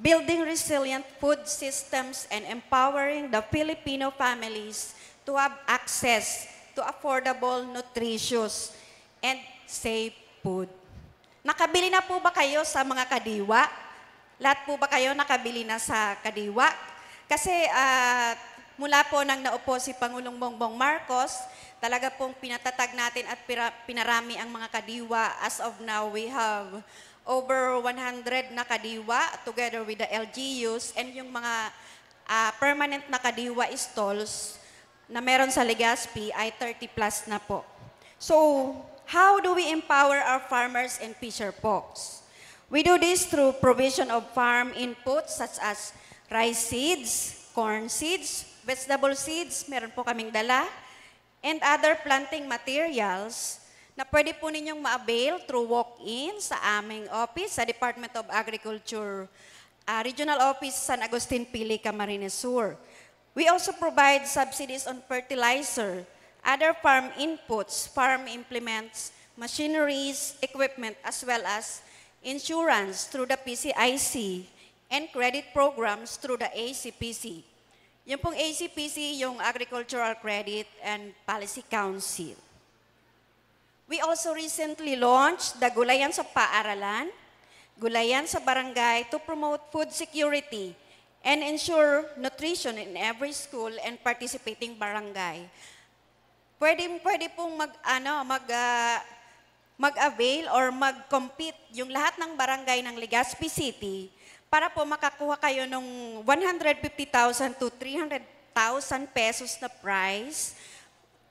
building resilient food systems and empowering the Filipino families to have access to affordable, nutritious, and safe food. Nakabili na po ba kayo sa mga kadiwa? Lahat po ba kayo nakabili na sa kadiwa? Kasi mula po nang naupo si Pangulong Bongbong Marcos, talaga pong pinatatag natin at pinarami ang mga kadiwa. As of now, we have over 100 na kadiwa together with the LGUs and yung mga permanent na kadiwa stalls na meron sa Legazpi ay 30 plus na po. So, how do we empower our farmers and fisher folks? We do this through provision of farm inputs such as rice seeds, corn seeds, vegetable seeds, meron po kaming dala, and other planting materials na pwede po ninyong ma-avail through walk-in sa aming office sa Department of Agriculture, Regional Office San Agustin Pili, Camarines Sur. We also provide subsidies on fertilizer, other farm inputs, farm implements, machineries, equipment, as well as insurance through the PCIC and credit programs through the ACPC. Yung pong ACPC, yung Agricultural Credit and Policy Council. We also recently launched the Gulayan sa Paaralan, Gulayan sa Barangay to promote food security and ensure nutrition in every school and participating barangay. Pwede pong mag-avail or mag-compete yung lahat ng barangay ng Legazpi City para po makakuha kayo ng 150,000 to 300,000 pesos na prize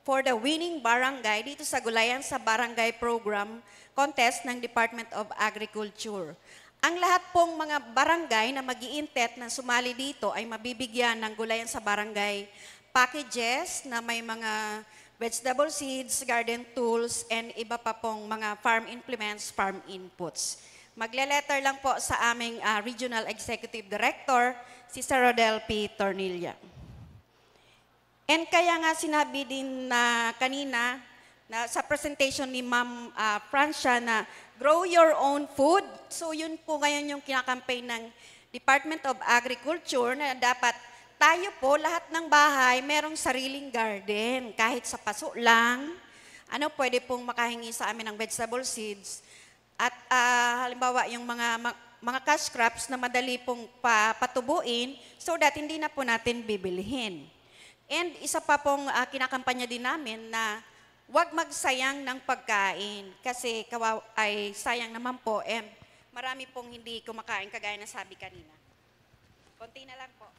for the winning barangay dito sa Gulayan sa Barangay Program Contest ng Department of Agriculture. Ang lahat pong mga barangay na mag-iintet na sumali dito ay mabibigyan ng Gulayan sa Barangay packages na may mga vegetable seeds, garden tools, and iba pa pong mga farm implements, farm inputs. Magle-letter lang po sa aming Regional Executive Director, si Sir Rodel P. Tornilla. And kaya nga sinabi din na kanina na sa presentation ni Ma'am Francia na grow your own food. So yun po ngayon yung kinakampaign ng Department of Agriculture na dapat tayo po, lahat ng bahay, merong sariling garden. Kahit sa paso lang, pwede pong makahingi sa amin ng vegetable seeds. At halimbawa, yung mga cash crops na madali pong patubuin so that hindi na po natin bibilihin. And isa pa pong kinakampanya din namin na huwag magsayang ng pagkain kasi ay sayang naman po. Marami pong hindi kumakain kagaya na sabi kanina. Konti na lang po.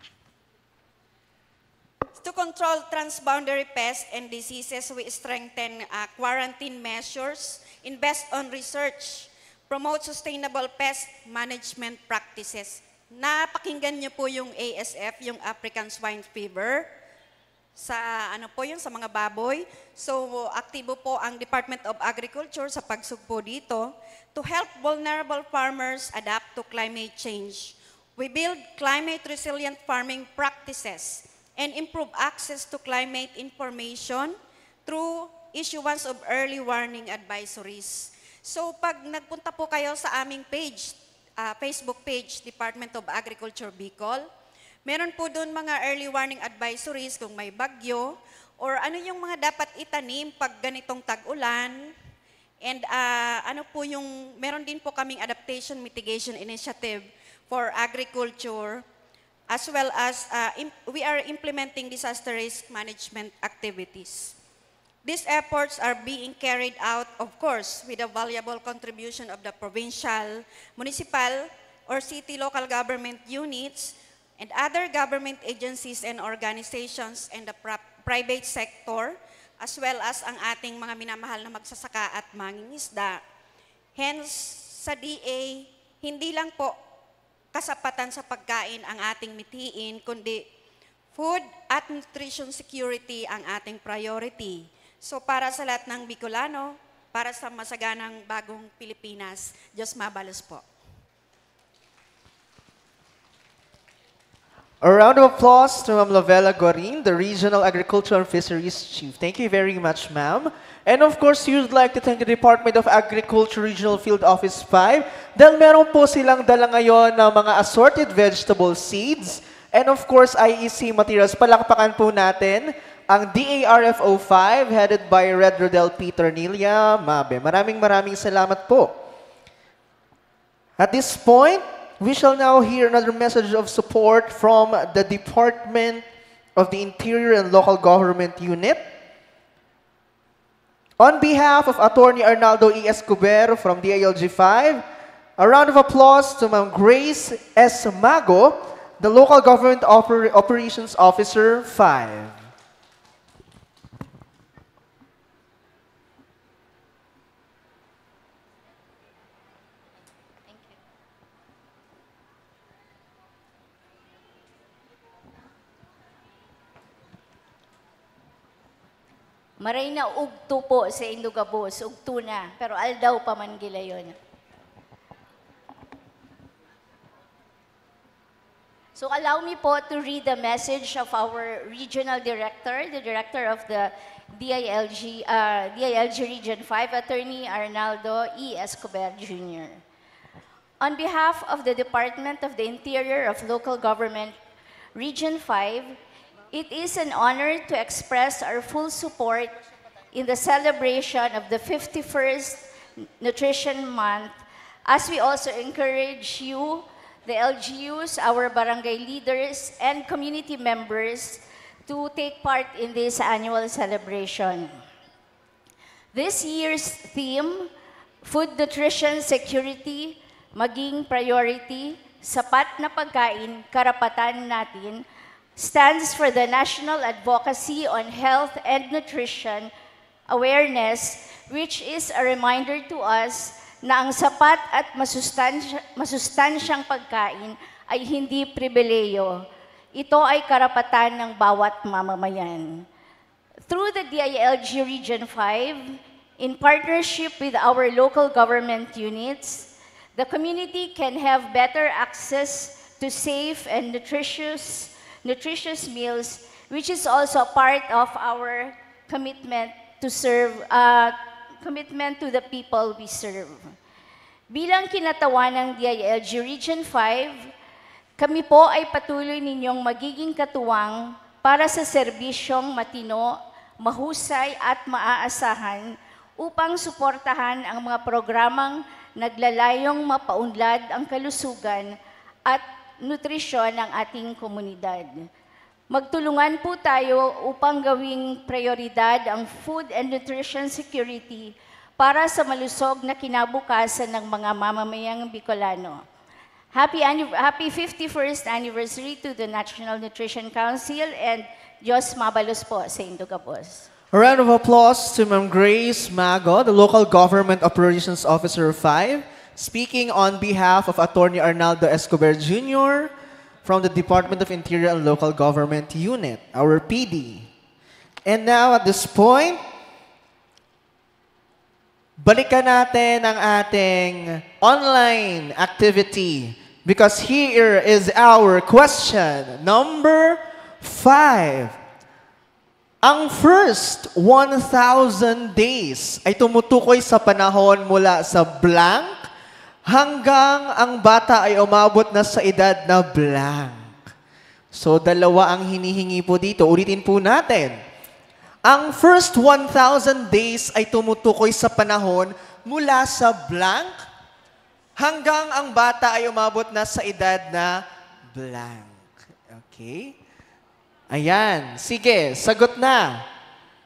To control transboundary pests and diseases, we strengthen quarantine measures, invest on research, promote sustainable pest management practices. Napakinggan niyo po yung ASF, yung African Swine Fever, sa sa mga baboy. So aktibo po ang Department of Agriculture sa pagsugpo dito to help vulnerable farmers adapt to climate change. We build climate resilient farming practices and improve access to climate information through issuance of early warning advisories. So pag nagpunta po kayo sa aming page, Facebook page, Department of Agriculture Bicol, meron po doon mga early warning advisories kung may bagyo or ano yung mga dapat itanim pag ganitong tag-ulan. And meron din po kaming adaptation mitigation initiative for agriculture as well as we are implementing disaster risk management activities. These efforts are being carried out, of course, with the valuable contribution of the provincial, municipal, or city local government units, and other government agencies and organizations and the private sector, as well as ang ating mga minamahal na magsasaka at mangingisda. Hence, sa DA, hindi lang po kasapatan sa pagkain ang ating mithiin, kundi food at nutrition security ang ating priority. So para sa lahat ng Bicolano, para sa masaganang bagong Pilipinas, Diyos mabalos po. A round of applause to Ma'am Lovella Guarin, the Regional Agriculture and Fisheries Chief. Thank you very much, ma'am. And of course, you'd like to thank the Department of Agriculture Regional Field Office 5 dahil meron po silang dala ngayon ng mga assorted vegetable seeds and of course, IEC materials. Palakpakan po natin ang DARFO 5 headed by Red Rodel Peter Nilia Mabe. Maraming salamat po. At this point, we shall now hear another message of support from the Department of the Interior and Local Government Unit. On behalf of Attorney Arnaldo E. Escobar from DILG 5, a round of applause to Ma'am Grace S. Mago, the Local Government Operations Officer 5. Maray na ugto po sa Indugabos, ugto na, pero aldaw pa man gila yun. So allow me po to read the message of our regional director, the director of the DILG Region 5, Attorney Arnaldo E. Escobar Jr. On behalf of the Department of the Interior of Local Government Region 5, it is an honor to express our full support in the celebration of the 51st Nutrition Month, as we also encourage you, the LGUs, our barangay leaders, and community members to take part in this annual celebration. This year's theme, Food Nutrition Security, maging priority, sapat na pagkain, karapatan natin, stands for the National Advocacy on Health and Nutrition Awareness, which is a reminder to us na ang sapat at masustansyang pagkain ay hindi pribileyo. Ito ay karapatan ng bawat mamamayan. Through the DILG Region 5, in partnership with our local government units, the community can have better access to safe and nutritious meals, which is also part of our commitment to serve, commitment to the people we serve. Bilang kinatawan ng DILG Region 5, kami po ay patuloy ninyong magiging katuwang para sa serbisyong matino, mahusay at maaasahan upang suportahan ang mga programang naglalayong mapaunlad ang kalusugan at nutrisyon ng ating komunidad. Magtulungan po tayo upang gawing prioridad ang food and nutrition security para sa malusog na kinabukasan ng mga mamamayang Bicolano. Happy 51st anniversary to the National Nutrition Council and Diyos mabalos po sa Indugabos. A round of applause to Ma'am Grace Mago, the Local Government Operations Officer 5, speaking on behalf of Attorney Arnaldo Escobar Jr. from the Department of Interior and Local Government Unit, our PD. And now at this point, balikan natin ang ating online activity because here is our question number 5. Ang first 1,000 days ay tumutukoy sa panahon mula sa blank hanggang ang bata ay umabot na sa edad na blank. So, dalawa ang hinihingi po dito. Ulitin po natin. Ang first 1,000 days ay tumutukoy sa panahon mula sa blank hanggang ang bata ay umabot na sa edad na blank. Okay? Ayan. Sige, sagot na.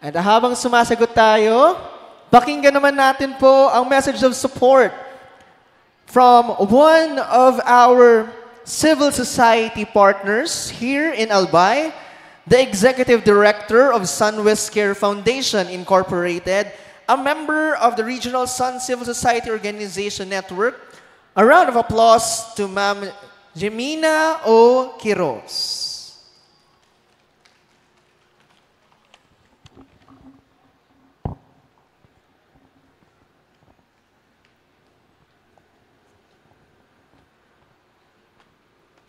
And habang sumasagot tayo, pakinggan naman natin po ang message of support from one of our civil society partners here in Albay, the Executive Director of SunWest Care Foundation Incorporated, a member of the Regional Sun Civil Society Organization Network. A round of applause to Ma'am Jemina O. Quiroz.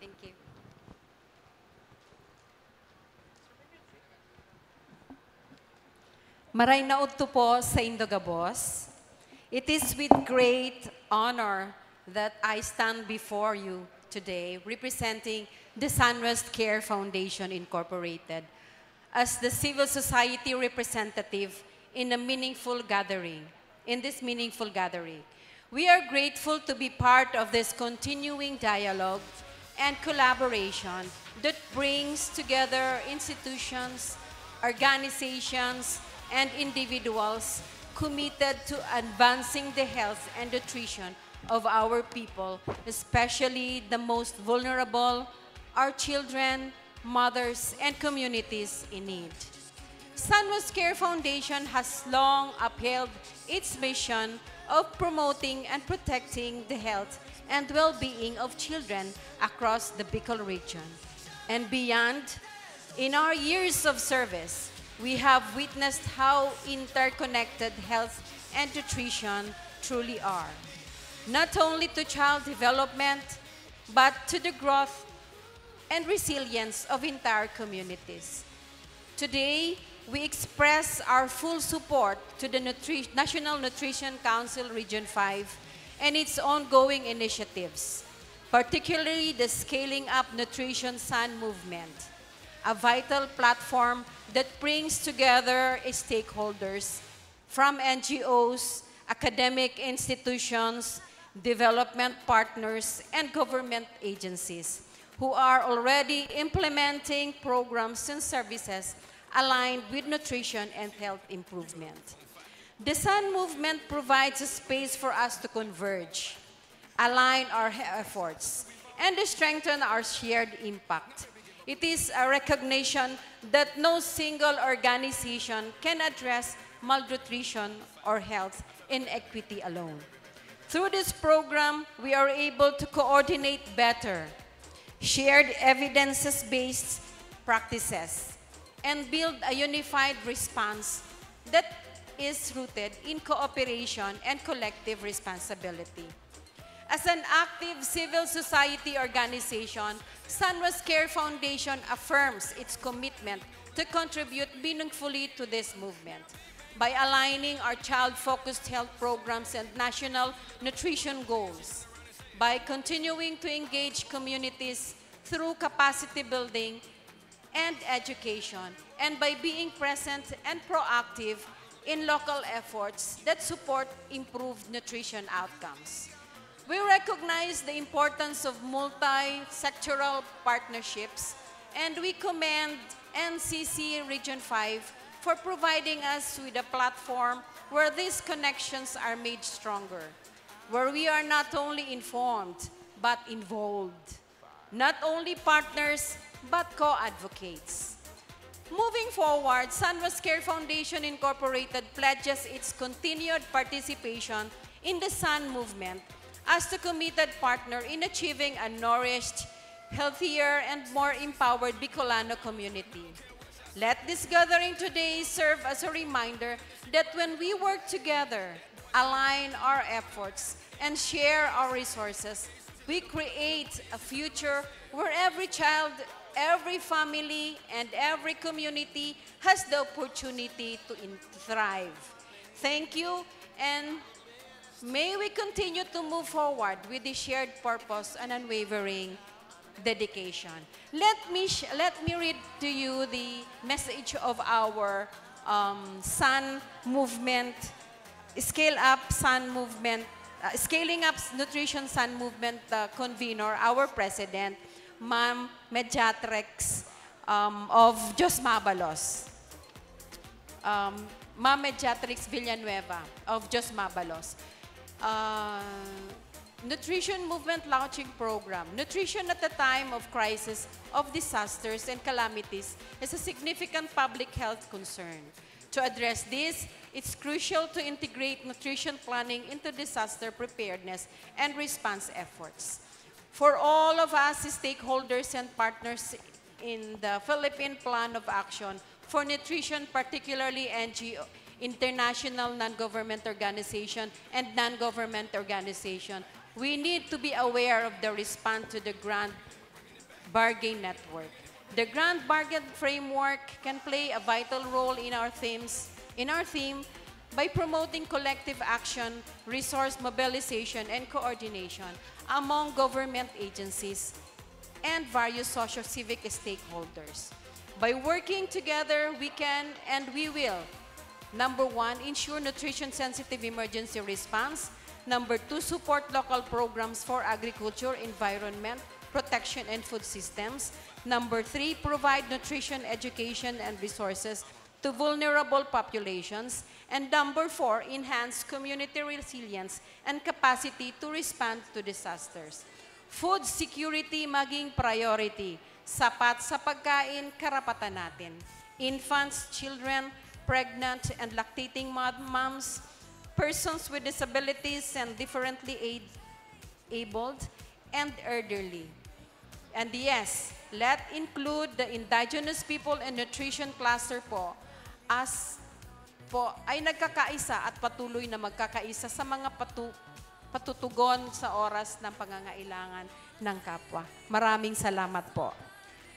Thank you. Maray na udto po sa Indogabos. It is with great honor that I stand before you today representing the SunWest Care Foundation Incorporated as the civil society representative in a meaningful gathering, in this meaningful gathering. We are grateful to be part of this continuing dialogue and collaboration that brings together institutions, organizations, and individuals committed to advancing the health and nutrition of our people, especially the most vulnerable, our children, mothers, and communities in need. SunWest Care Foundation has long upheld its mission of promoting and protecting the health and well-being of children across the Bicol region. And beyond, in our years of service, we have witnessed how interconnected health and nutrition truly are, not only to child development, but to the growth and resilience of entire communities. Today, we express our full support to the National Nutrition Council Region 5 and its ongoing initiatives, particularly the Scaling Up Nutrition Sun movement, a vital platform that brings together stakeholders from NGOs, academic institutions, development partners, and government agencies who are already implementing programs and services aligned with nutrition and health improvement. The Sun movement provides a space for us to converge, align our efforts, and to strengthen our shared impact. It is a recognition that no single organization can address malnutrition or health inequity alone. Through this program, we are able to coordinate better, shared evidences-based practices, and build a unified response that is rooted in cooperation and collective responsibility. As an active civil society organization, SunWest Care Foundation affirms its commitment to contribute meaningfully to this movement by aligning our child-focused health programs and national nutrition goals, by continuing to engage communities through capacity building and education, and by being present and proactive in local efforts that support improved nutrition outcomes. We recognize the importance of multi-sectoral partnerships, and we commend NCC Region 5 for providing us with a platform where these connections are made stronger, where we are not only informed, but involved, not only partners, but co-advocates. Moving forward, SunWest Care Foundation Incorporated pledges its continued participation in the Sun movement as the committed partner in achieving a nourished, healthier, and more empowered Bicolano community. Let this gathering today serve as a reminder that when we work together, align our efforts, and share our resources, we create a future where every child, every family, and every community has the opportunity to thrive. Thank you, and may we continue to move forward with the shared purpose and unwavering dedication. Let me read to you the message of our Sun movement, Scale Up Sun movement, Scaling Up Nutrition Sun movement convener, our president, Ma'am Mediatrex of Jos Mabalos. Ma'am Mediatrix Villanueva of Jos Mabalos. Nutrition Movement Launching Program. Nutrition at the time of crisis, of disasters and calamities is a significant public health concern. To address this, it's crucial to integrate nutrition planning into disaster preparedness and response efforts. For all of us stakeholders and partners in the Philippine Plan of Action for Nutrition, particularly NGO, international non-government organization and non-government organization, we need to be aware of the response to the Grand Bargain Network. The Grand Bargain Framework can play a vital role in our theme by promoting collective action, resource mobilization, and coordination among government agencies and various socio-civic stakeholders. By working together, we can and we will, number 1, ensure nutrition-sensitive emergency response. Number 2, support local programs for agriculture, environment, protection, and food systems. Number 3, provide nutrition education and resources to vulnerable populations. And number 4, enhance community resilience and capacity to respond to disasters. Food security maging priority. Sapat sa pagkain, karapatan natin. Infants, children, pregnant and lactating moms, persons with disabilities and differently abled, and elderly. And yes, let include the indigenous people and nutrition cluster po as po ay nagkakaisa at patuloy na magkakaisa sa mga patutugon sa oras ng pangangailangan ng kapwa. Maraming salamat po.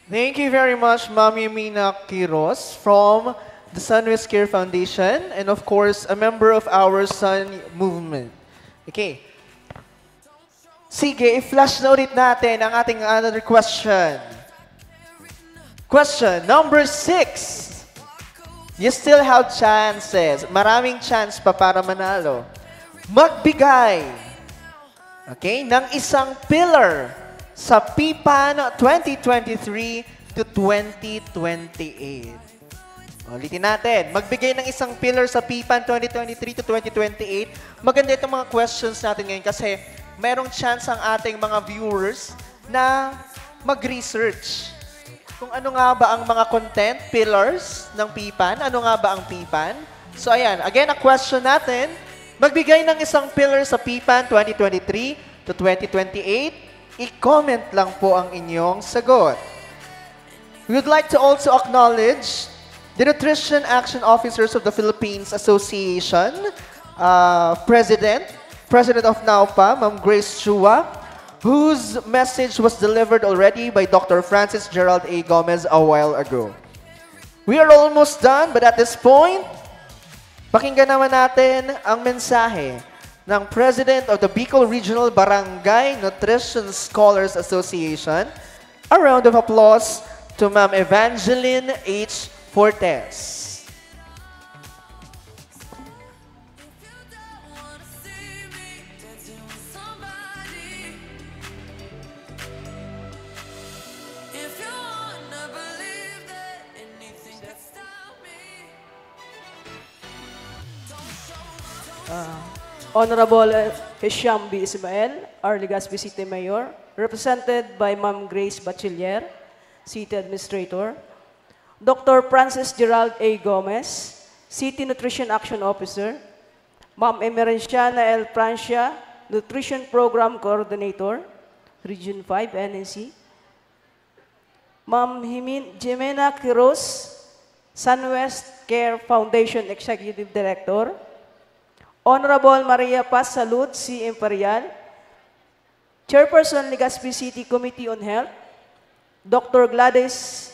Thank you very much, Ma'am Yamina Quiros from the Sunwest Care Foundation, and of course, a member of our Sun Movement. Okay. Sige, i-flash na ulit natin ang ating another question. Question number 6. You still have chances. Maraming chance pa para manalo. Magbigay, okay, ng isang pillar sa PPAN 2023 to 2028. Ulitin natin, magbigay ng isang pillar sa PPAN 2023 to 2028. Maganda itong mga questions natin ngayon kasi merong chance ang ating mga viewers na mag-research. Kung ano nga ba ang mga content pillars ng PPAN, ano nga ba ang PPAN. So ayan, again, ang question natin, magbigay ng isang pillar sa PPAN 2023 to 2028. I-comment lang po ang inyong sagot. We would like to also acknowledge the Nutrition Action Officers of the Philippines Association, President of NAUPA, Ma'am Grace Chua, whose message was delivered already by Dr. Francis Gerald A. Gomez a while ago. We are almost done, but at this point, pakinggan naman natin ang mensahe ng President of the Bicol Regional Barangay Nutrition Scholars Association. A round of applause to Ma'am Evangeline H. Fortes. Honorable Hisham B. Ismael, our Legazpi City Mayor, represented by Ma'am Grace Bachiller, City Administrator, Dr. Francis Gerald A. Gomez, City Nutrition Action Officer, Ma'am Emerenciana L. Francia, Nutrition Program Coordinator, Region 5, NNC, Ma'am Jimena Quiros, Sunwest Care Foundation Executive Director, Honorable Maria Paz Salud, C. Imperial, Chairperson Legazpi City Committee on Health, Dr. Gladys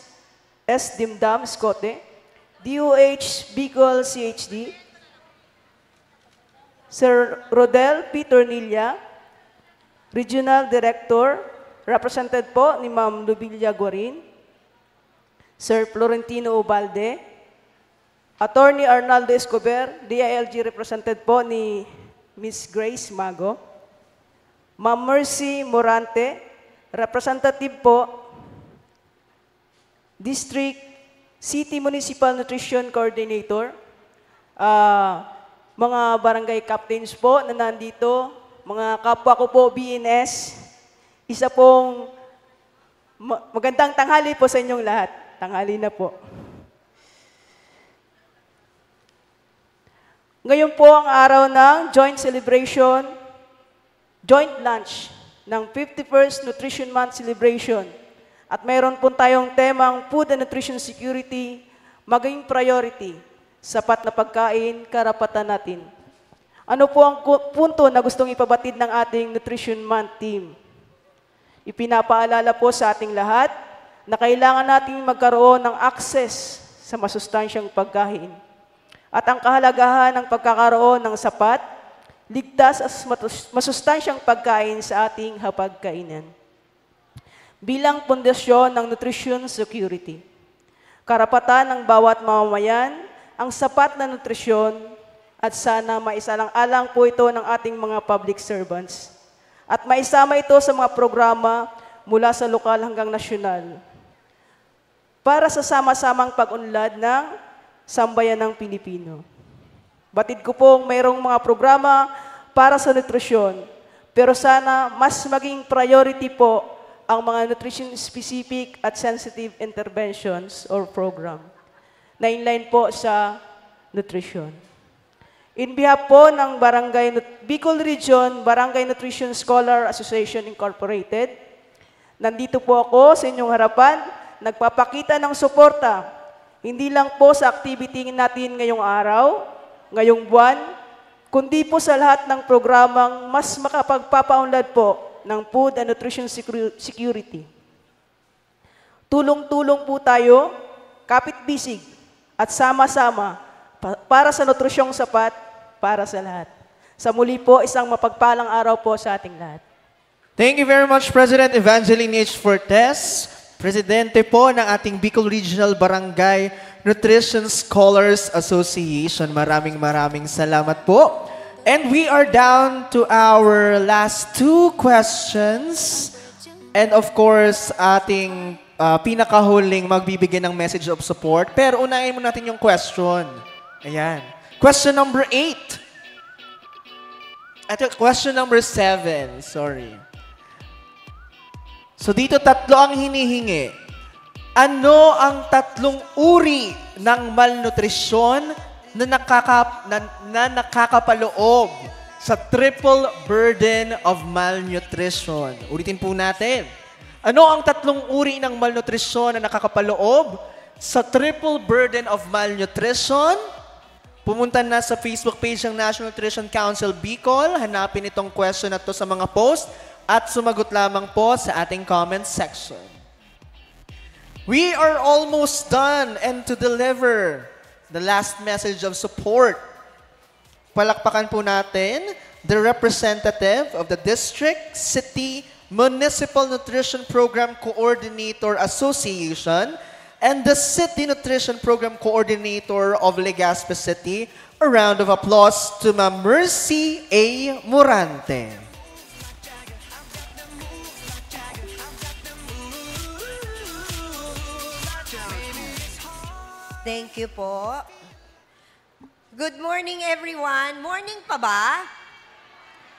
S. Dimdam Scote, DOH Bicol CHD, Sir Rodel P. Tornilla, Regional Director, represented po ni Ma'am Lubilla Guarin, Sir Florentino Ubalde, Attorney Arnaldo Escobar, DILG represented po ni Miss Grace Mago, Ma'am Mercy Morante, representative po, District City Municipal Nutrition Coordinator, mga barangay captains po na nandito, mga kapwa ko po BNS, isa pong magandang tanghali po sa inyong lahat. Tanghali na po. Ngayon po ang araw ng joint celebration, joint lunch ng 51st Nutrition Month celebration. At mayroon po tayong temang Food and Nutrition Security, maging priority, sapat na pagkain, karapatan natin. Ano po ang punto na gustong ipabatid ng ating Nutrition Month team? Ipinapaalala po sa ating lahat na kailangan nating magkaroon ng access sa masustansyang pagkain. At ang kahalagahan ng pagkakaroon ng sapat, ligtas at masustansyang pagkain sa ating hapagkainan. Bilang pundasyon ng nutrition security, karapatan ng bawat mamamayan ang sapat na nutrisyon at sana maisalang-alang po ito ng ating mga public servants at maisama ito sa mga programa mula sa lokal hanggang nasyonal para sa sama-samang pag-unlad ng sambayanang Pilipino. Batid ko pong mayroong mga programa para sa nutrisyon, pero sana mas maging priority po ang mga nutrition-specific at sensitive interventions or program na inline po sa nutrition. In behalf po ng Bicol Region Barangay Nutrition Scholar Association Incorporated, nandito po ako sa inyong harapan, nagpapakita ng suporta, hindi lang po sa activity natin ngayong araw, ngayong buwan, kundi po sa lahat ng programang mas makapagpapaunlad po ng food and nutrition security. Tulong-tulong po tayo, kapit-bisig, at sama-sama para sa nutrisyong sapat para sa lahat. Sa muli po, isang mapagpalang araw po sa ating lahat. Thank you very much, President Evangeline H. Fortes, Presidente po ng ating Bicol Regional Barangay Nutrition Scholars Association. Maraming salamat po. And we are down to our last two questions. And of course, ating pinakahuling magbibigay ng message of support. Pero unahin mo natin yung question. Ayan. Question number 8. Ito, question number 7. Sorry. So dito tatlo ang hinihingi. Ano ang tatlong uri ng malnutrisyon na nakakapaloob sa triple burden of malnutrition? Ulitin po natin. Ano ang tatlong uri ng malnutrisyon na nakakapaloob sa triple burden of malnutrition? Pumunta na sa Facebook page ng National Nutrition Council Bicol. Hanapin itong question na to sa mga post at sumagot lamang po sa ating comment section. We are almost done and to deliver the last message of support. Palakpakan po natin the representative of the District, City, Municipal Nutrition Program Coordinator Association and the City Nutrition Program Coordinator of Legazpi City. A round of applause to Ma'am Mercy A. Morante. Thank you po. Good morning, everyone. Morning pa ba?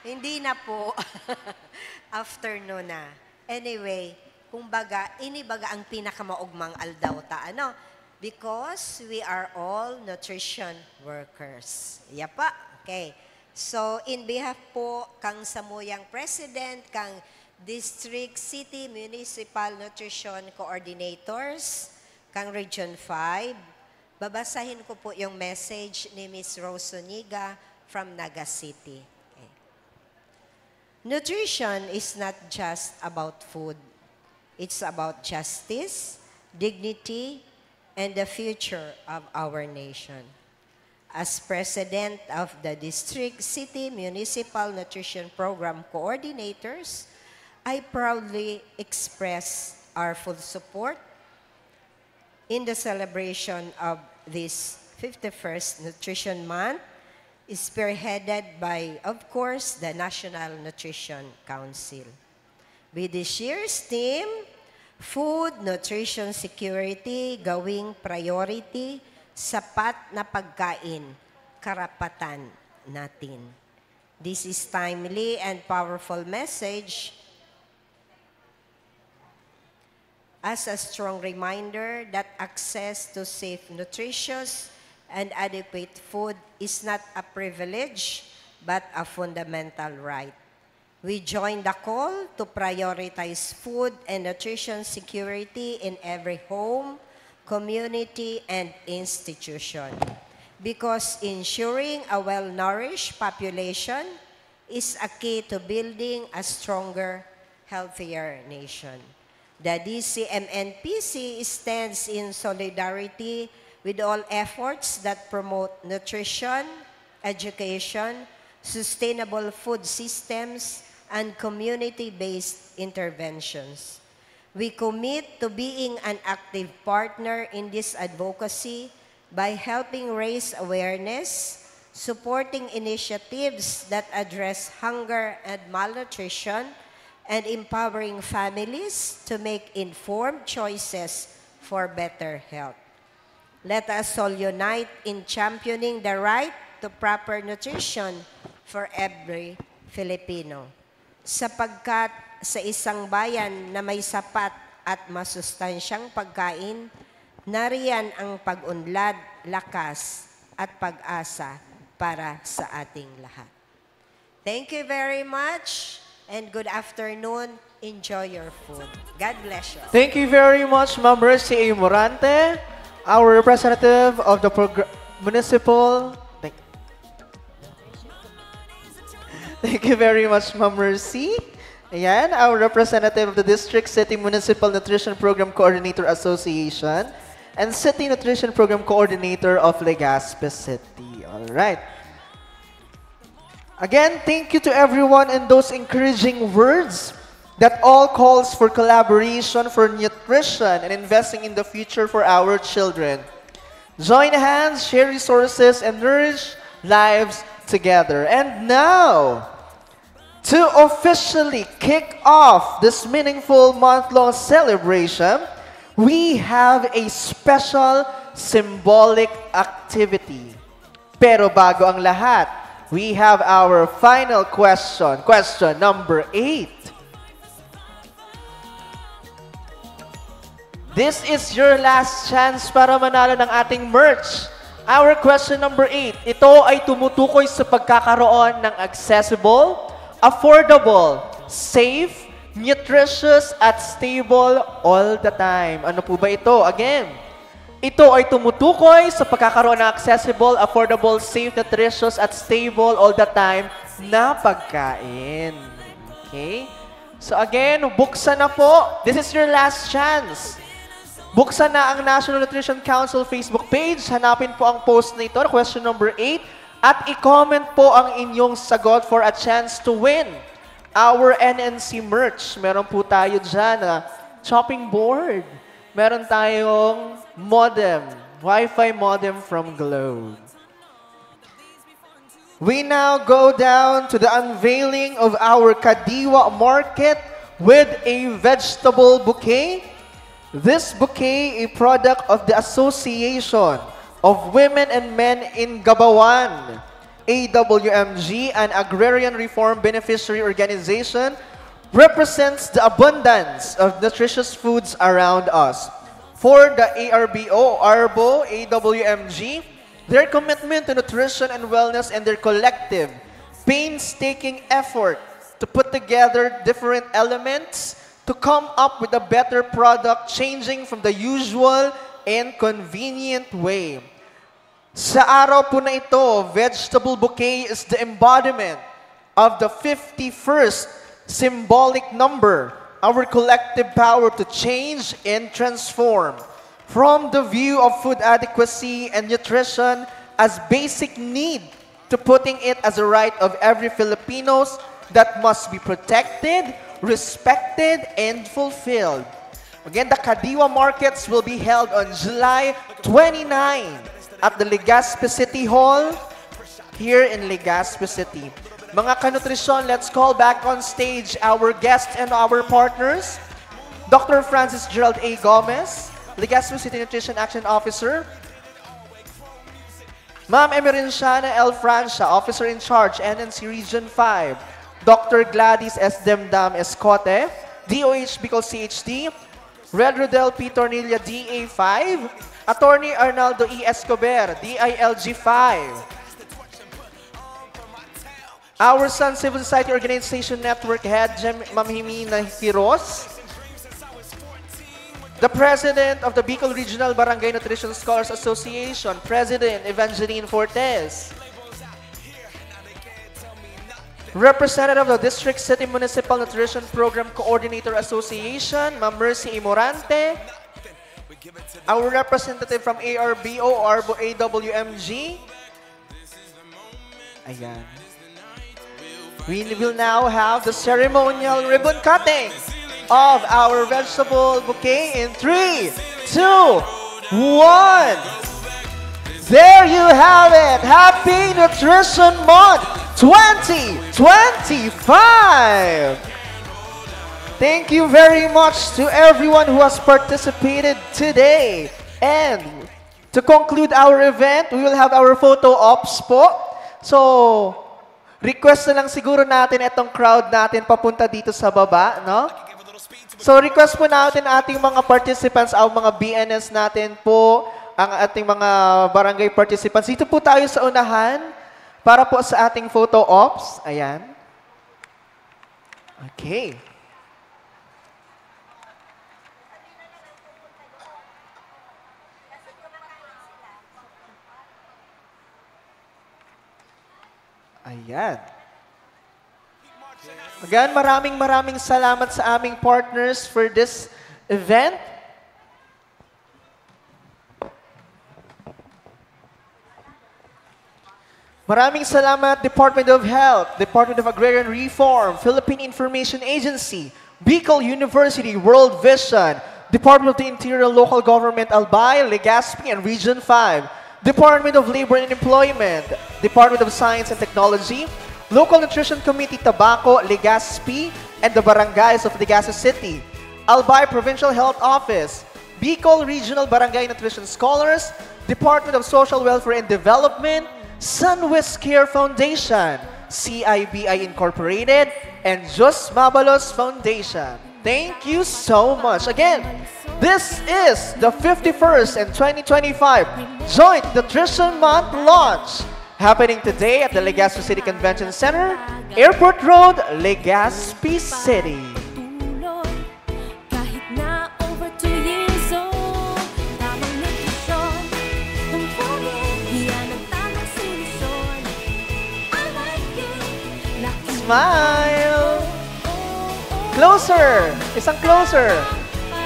Hindi na po. Afternoon na. Anyway, kumbaga, inibaga ang pinakamaugmang aldauta. Ano? Because we are all nutrition workers. Yapa. Okay. So, in behalf po kang Samuyang President, kang District, City, Municipal Nutrition Coordinators, kang Region 5, babasahin ko po yung message ni Ms. Rose Zuniga from Naga City. Okay. Nutrition is not just about food. It's about justice, dignity, and the future of our nation. As President of the District, City, Municipal Nutrition Program Coordinators, I proudly express our full support in the celebration of this 51st Nutrition Month, spearheaded by, of course, the National Nutrition Council. With this year's theme, Food, Nutrition Security, gawing priority, sapat na pagkain, karapatan natin. This is timely and powerful message as a strong reminder that access to safe, nutritious, and adequate food is not a privilege, but a fundamental right. We join the call to prioritize food and nutrition security in every home, community, and institution, because ensuring a well-nourished population is a key to building a stronger, healthier nation. The DCMNPC stands in solidarity with all efforts that promote nutrition, education, sustainable food systems, and community-based interventions. We commit to being an active partner in this advocacy by helping raise awareness, supporting initiatives that address hunger and malnutrition, and empowering families to make informed choices for better health. Let us all unite in championing the right to proper nutrition for every Filipino. Sapagkat sa isang bayan na may sapat at masustansyang pagkain, nariyan ang pag-unlad, lakas, at pag-asa para sa ating lahat. Thank you very much and good afternoon. Enjoy your food. God bless you. Thank you very much, Ma'am Mercy A. Morante, our representative of the municipal. Thank you very much, Ma'am Mercy. Ayan, our representative of the District City Municipal Nutrition Program Coordinator Association and City Nutrition Program Coordinator of Legazpi City. All right. Again, thank you to everyone and those encouraging words that all calls for collaboration for nutrition and investing in the future for our children. Join hands, share resources, and nourish lives together. And now, to officially kick off this meaningful month-long celebration, we have a special symbolic activity. Pero bago ang lahat, we have our final question. Question number 8. This is your last chance para manalo ng ating merch. Our question number 8. Ito ay tumutukoy sa pagkakaroon ng accessible, affordable, safe, nutritious, at stable all the time. Ano po ba ito? Again, ito ay tumutukoy sa pagkakaroon ng accessible, affordable, safe, nutritious, at stable all the time na pagkain. Okay? So again, buksan na po. This is your last chance. Buksan na ang National Nutrition Council Facebook page. Hanapin po ang post na ito, question number 8. At i-comment po ang inyong sagot for a chance to win our NNC merch. Meron po tayo dyan na chopping board. Meron tayong modem, Wi-Fi modem from Globe. We now go down to the unveiling of our Kadiwa Market with a vegetable bouquet. This bouquet, a product of the Association of Women and Men in Gabawan, AWMG, an agrarian reform beneficiary organization, represents the abundance of nutritious foods around us. For the ARBO, AWMG, their commitment to nutrition and wellness and their collective, painstaking effort to put together different elements to come up with a better product changing from the usual and convenient way. Sa araw po na ito, vegetable bouquet is the embodiment of the 51st symbolic number, our collective power to change and transform from the view of food adequacy and nutrition as basic need to putting it as a right of every Filipinos that must be protected, respected, and fulfilled. Again, the Kadiwa Markets will be held on July 29 at the Legazpi City Hall here in Legazpi City. Mga kanutrisyon, let's call back on stage our guests and our partners. Dr. Francis Gerald A. Gomez, Legazpi City Nutrition Action Officer. Ma'am Emerinciana L. Francia, Officer in Charge, NNC Region 5. Dr. Gladys S. Demdam Escote, DOH Bicol CHD. Red Rodel P. Tornilla, DA5. Attorney Arnaldo E. Escobar, DILG 5. Our Son Civil Society Organization Network Head, Ma'am Jimena Quiros. The President of the Bicol Regional Barangay Nutrition Scholars Association, President Evangeline Fortes. Representative of the District City Municipal Nutrition Program Coordinator Association, Ma'am Mercy Imorante. Our representative from ARBO, Arbo AWMG. Ayan. We will now have the ceremonial ribbon cutting of our vegetable bouquet in 3, 2, 1. There you have it. Happy Nutrition Month 2025. Thank you very much to everyone who has participated today. And to conclude our event, we will have our photo ops po. So, request na lang siguro natin itong crowd natin papunta dito sa baba, no? So request po natin ating mga participants, ang mga BNS natin po, ang ating mga barangay participants. Dito po tayo sa unahan para po sa ating photo ops. Ayan. Okay. Ayan. Again, maraming salamat sa aming partners for this event. Maraming salamat Department of Health, Department of Agrarian Reform, Philippine Information Agency, Bicol University, World Vision, Department of the Interior Local Government, Albay, Legazpi, and Region 5. Department of Labor and Employment, Department of Science and Technology, Local Nutrition Committee Tabaco, Legazpi, and the barangays of Legazpi City, Albay Provincial Health Office, Bicol Regional Barangay Nutrition Scholars, Department of Social Welfare and Development, Sunwest Care Foundation, CIBI Incorporated, and Jos Mabalos Foundation. Thank you so much. Again, this is the 51st and 2025 Joint Nutrition Month launch happening today at the Legazpi City Convention Center, Airport Road, Legazpi City. Smile! Closer! Isang closer!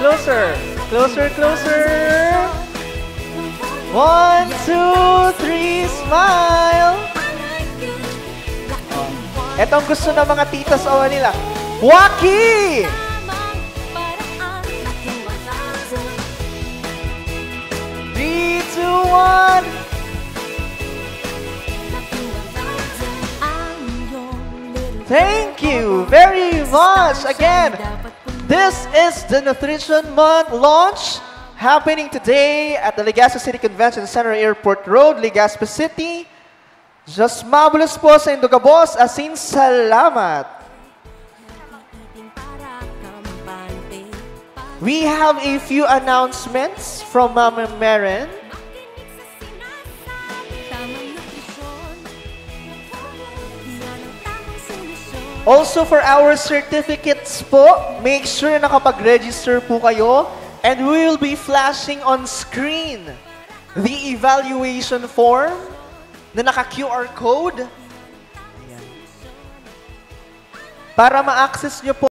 Closer! Closer, closer! 1, 2, 3, smile! Etong gusto ng mga titas o nila. Waki! Three, two, one. Thank you very much. Again, this is the Nutrition Month launch happening today at the Legazpi City Convention Center, Airport Road, Legazpi City. Just marvelous po sa Indogabos. Asin salamat. We have a few announcements from Mama Maren. Also for our certificates po, make sure na nakapag-register po kayo and we will be flashing on screen the evaluation form na naka-QR code. Ayan. Para ma-access nyo po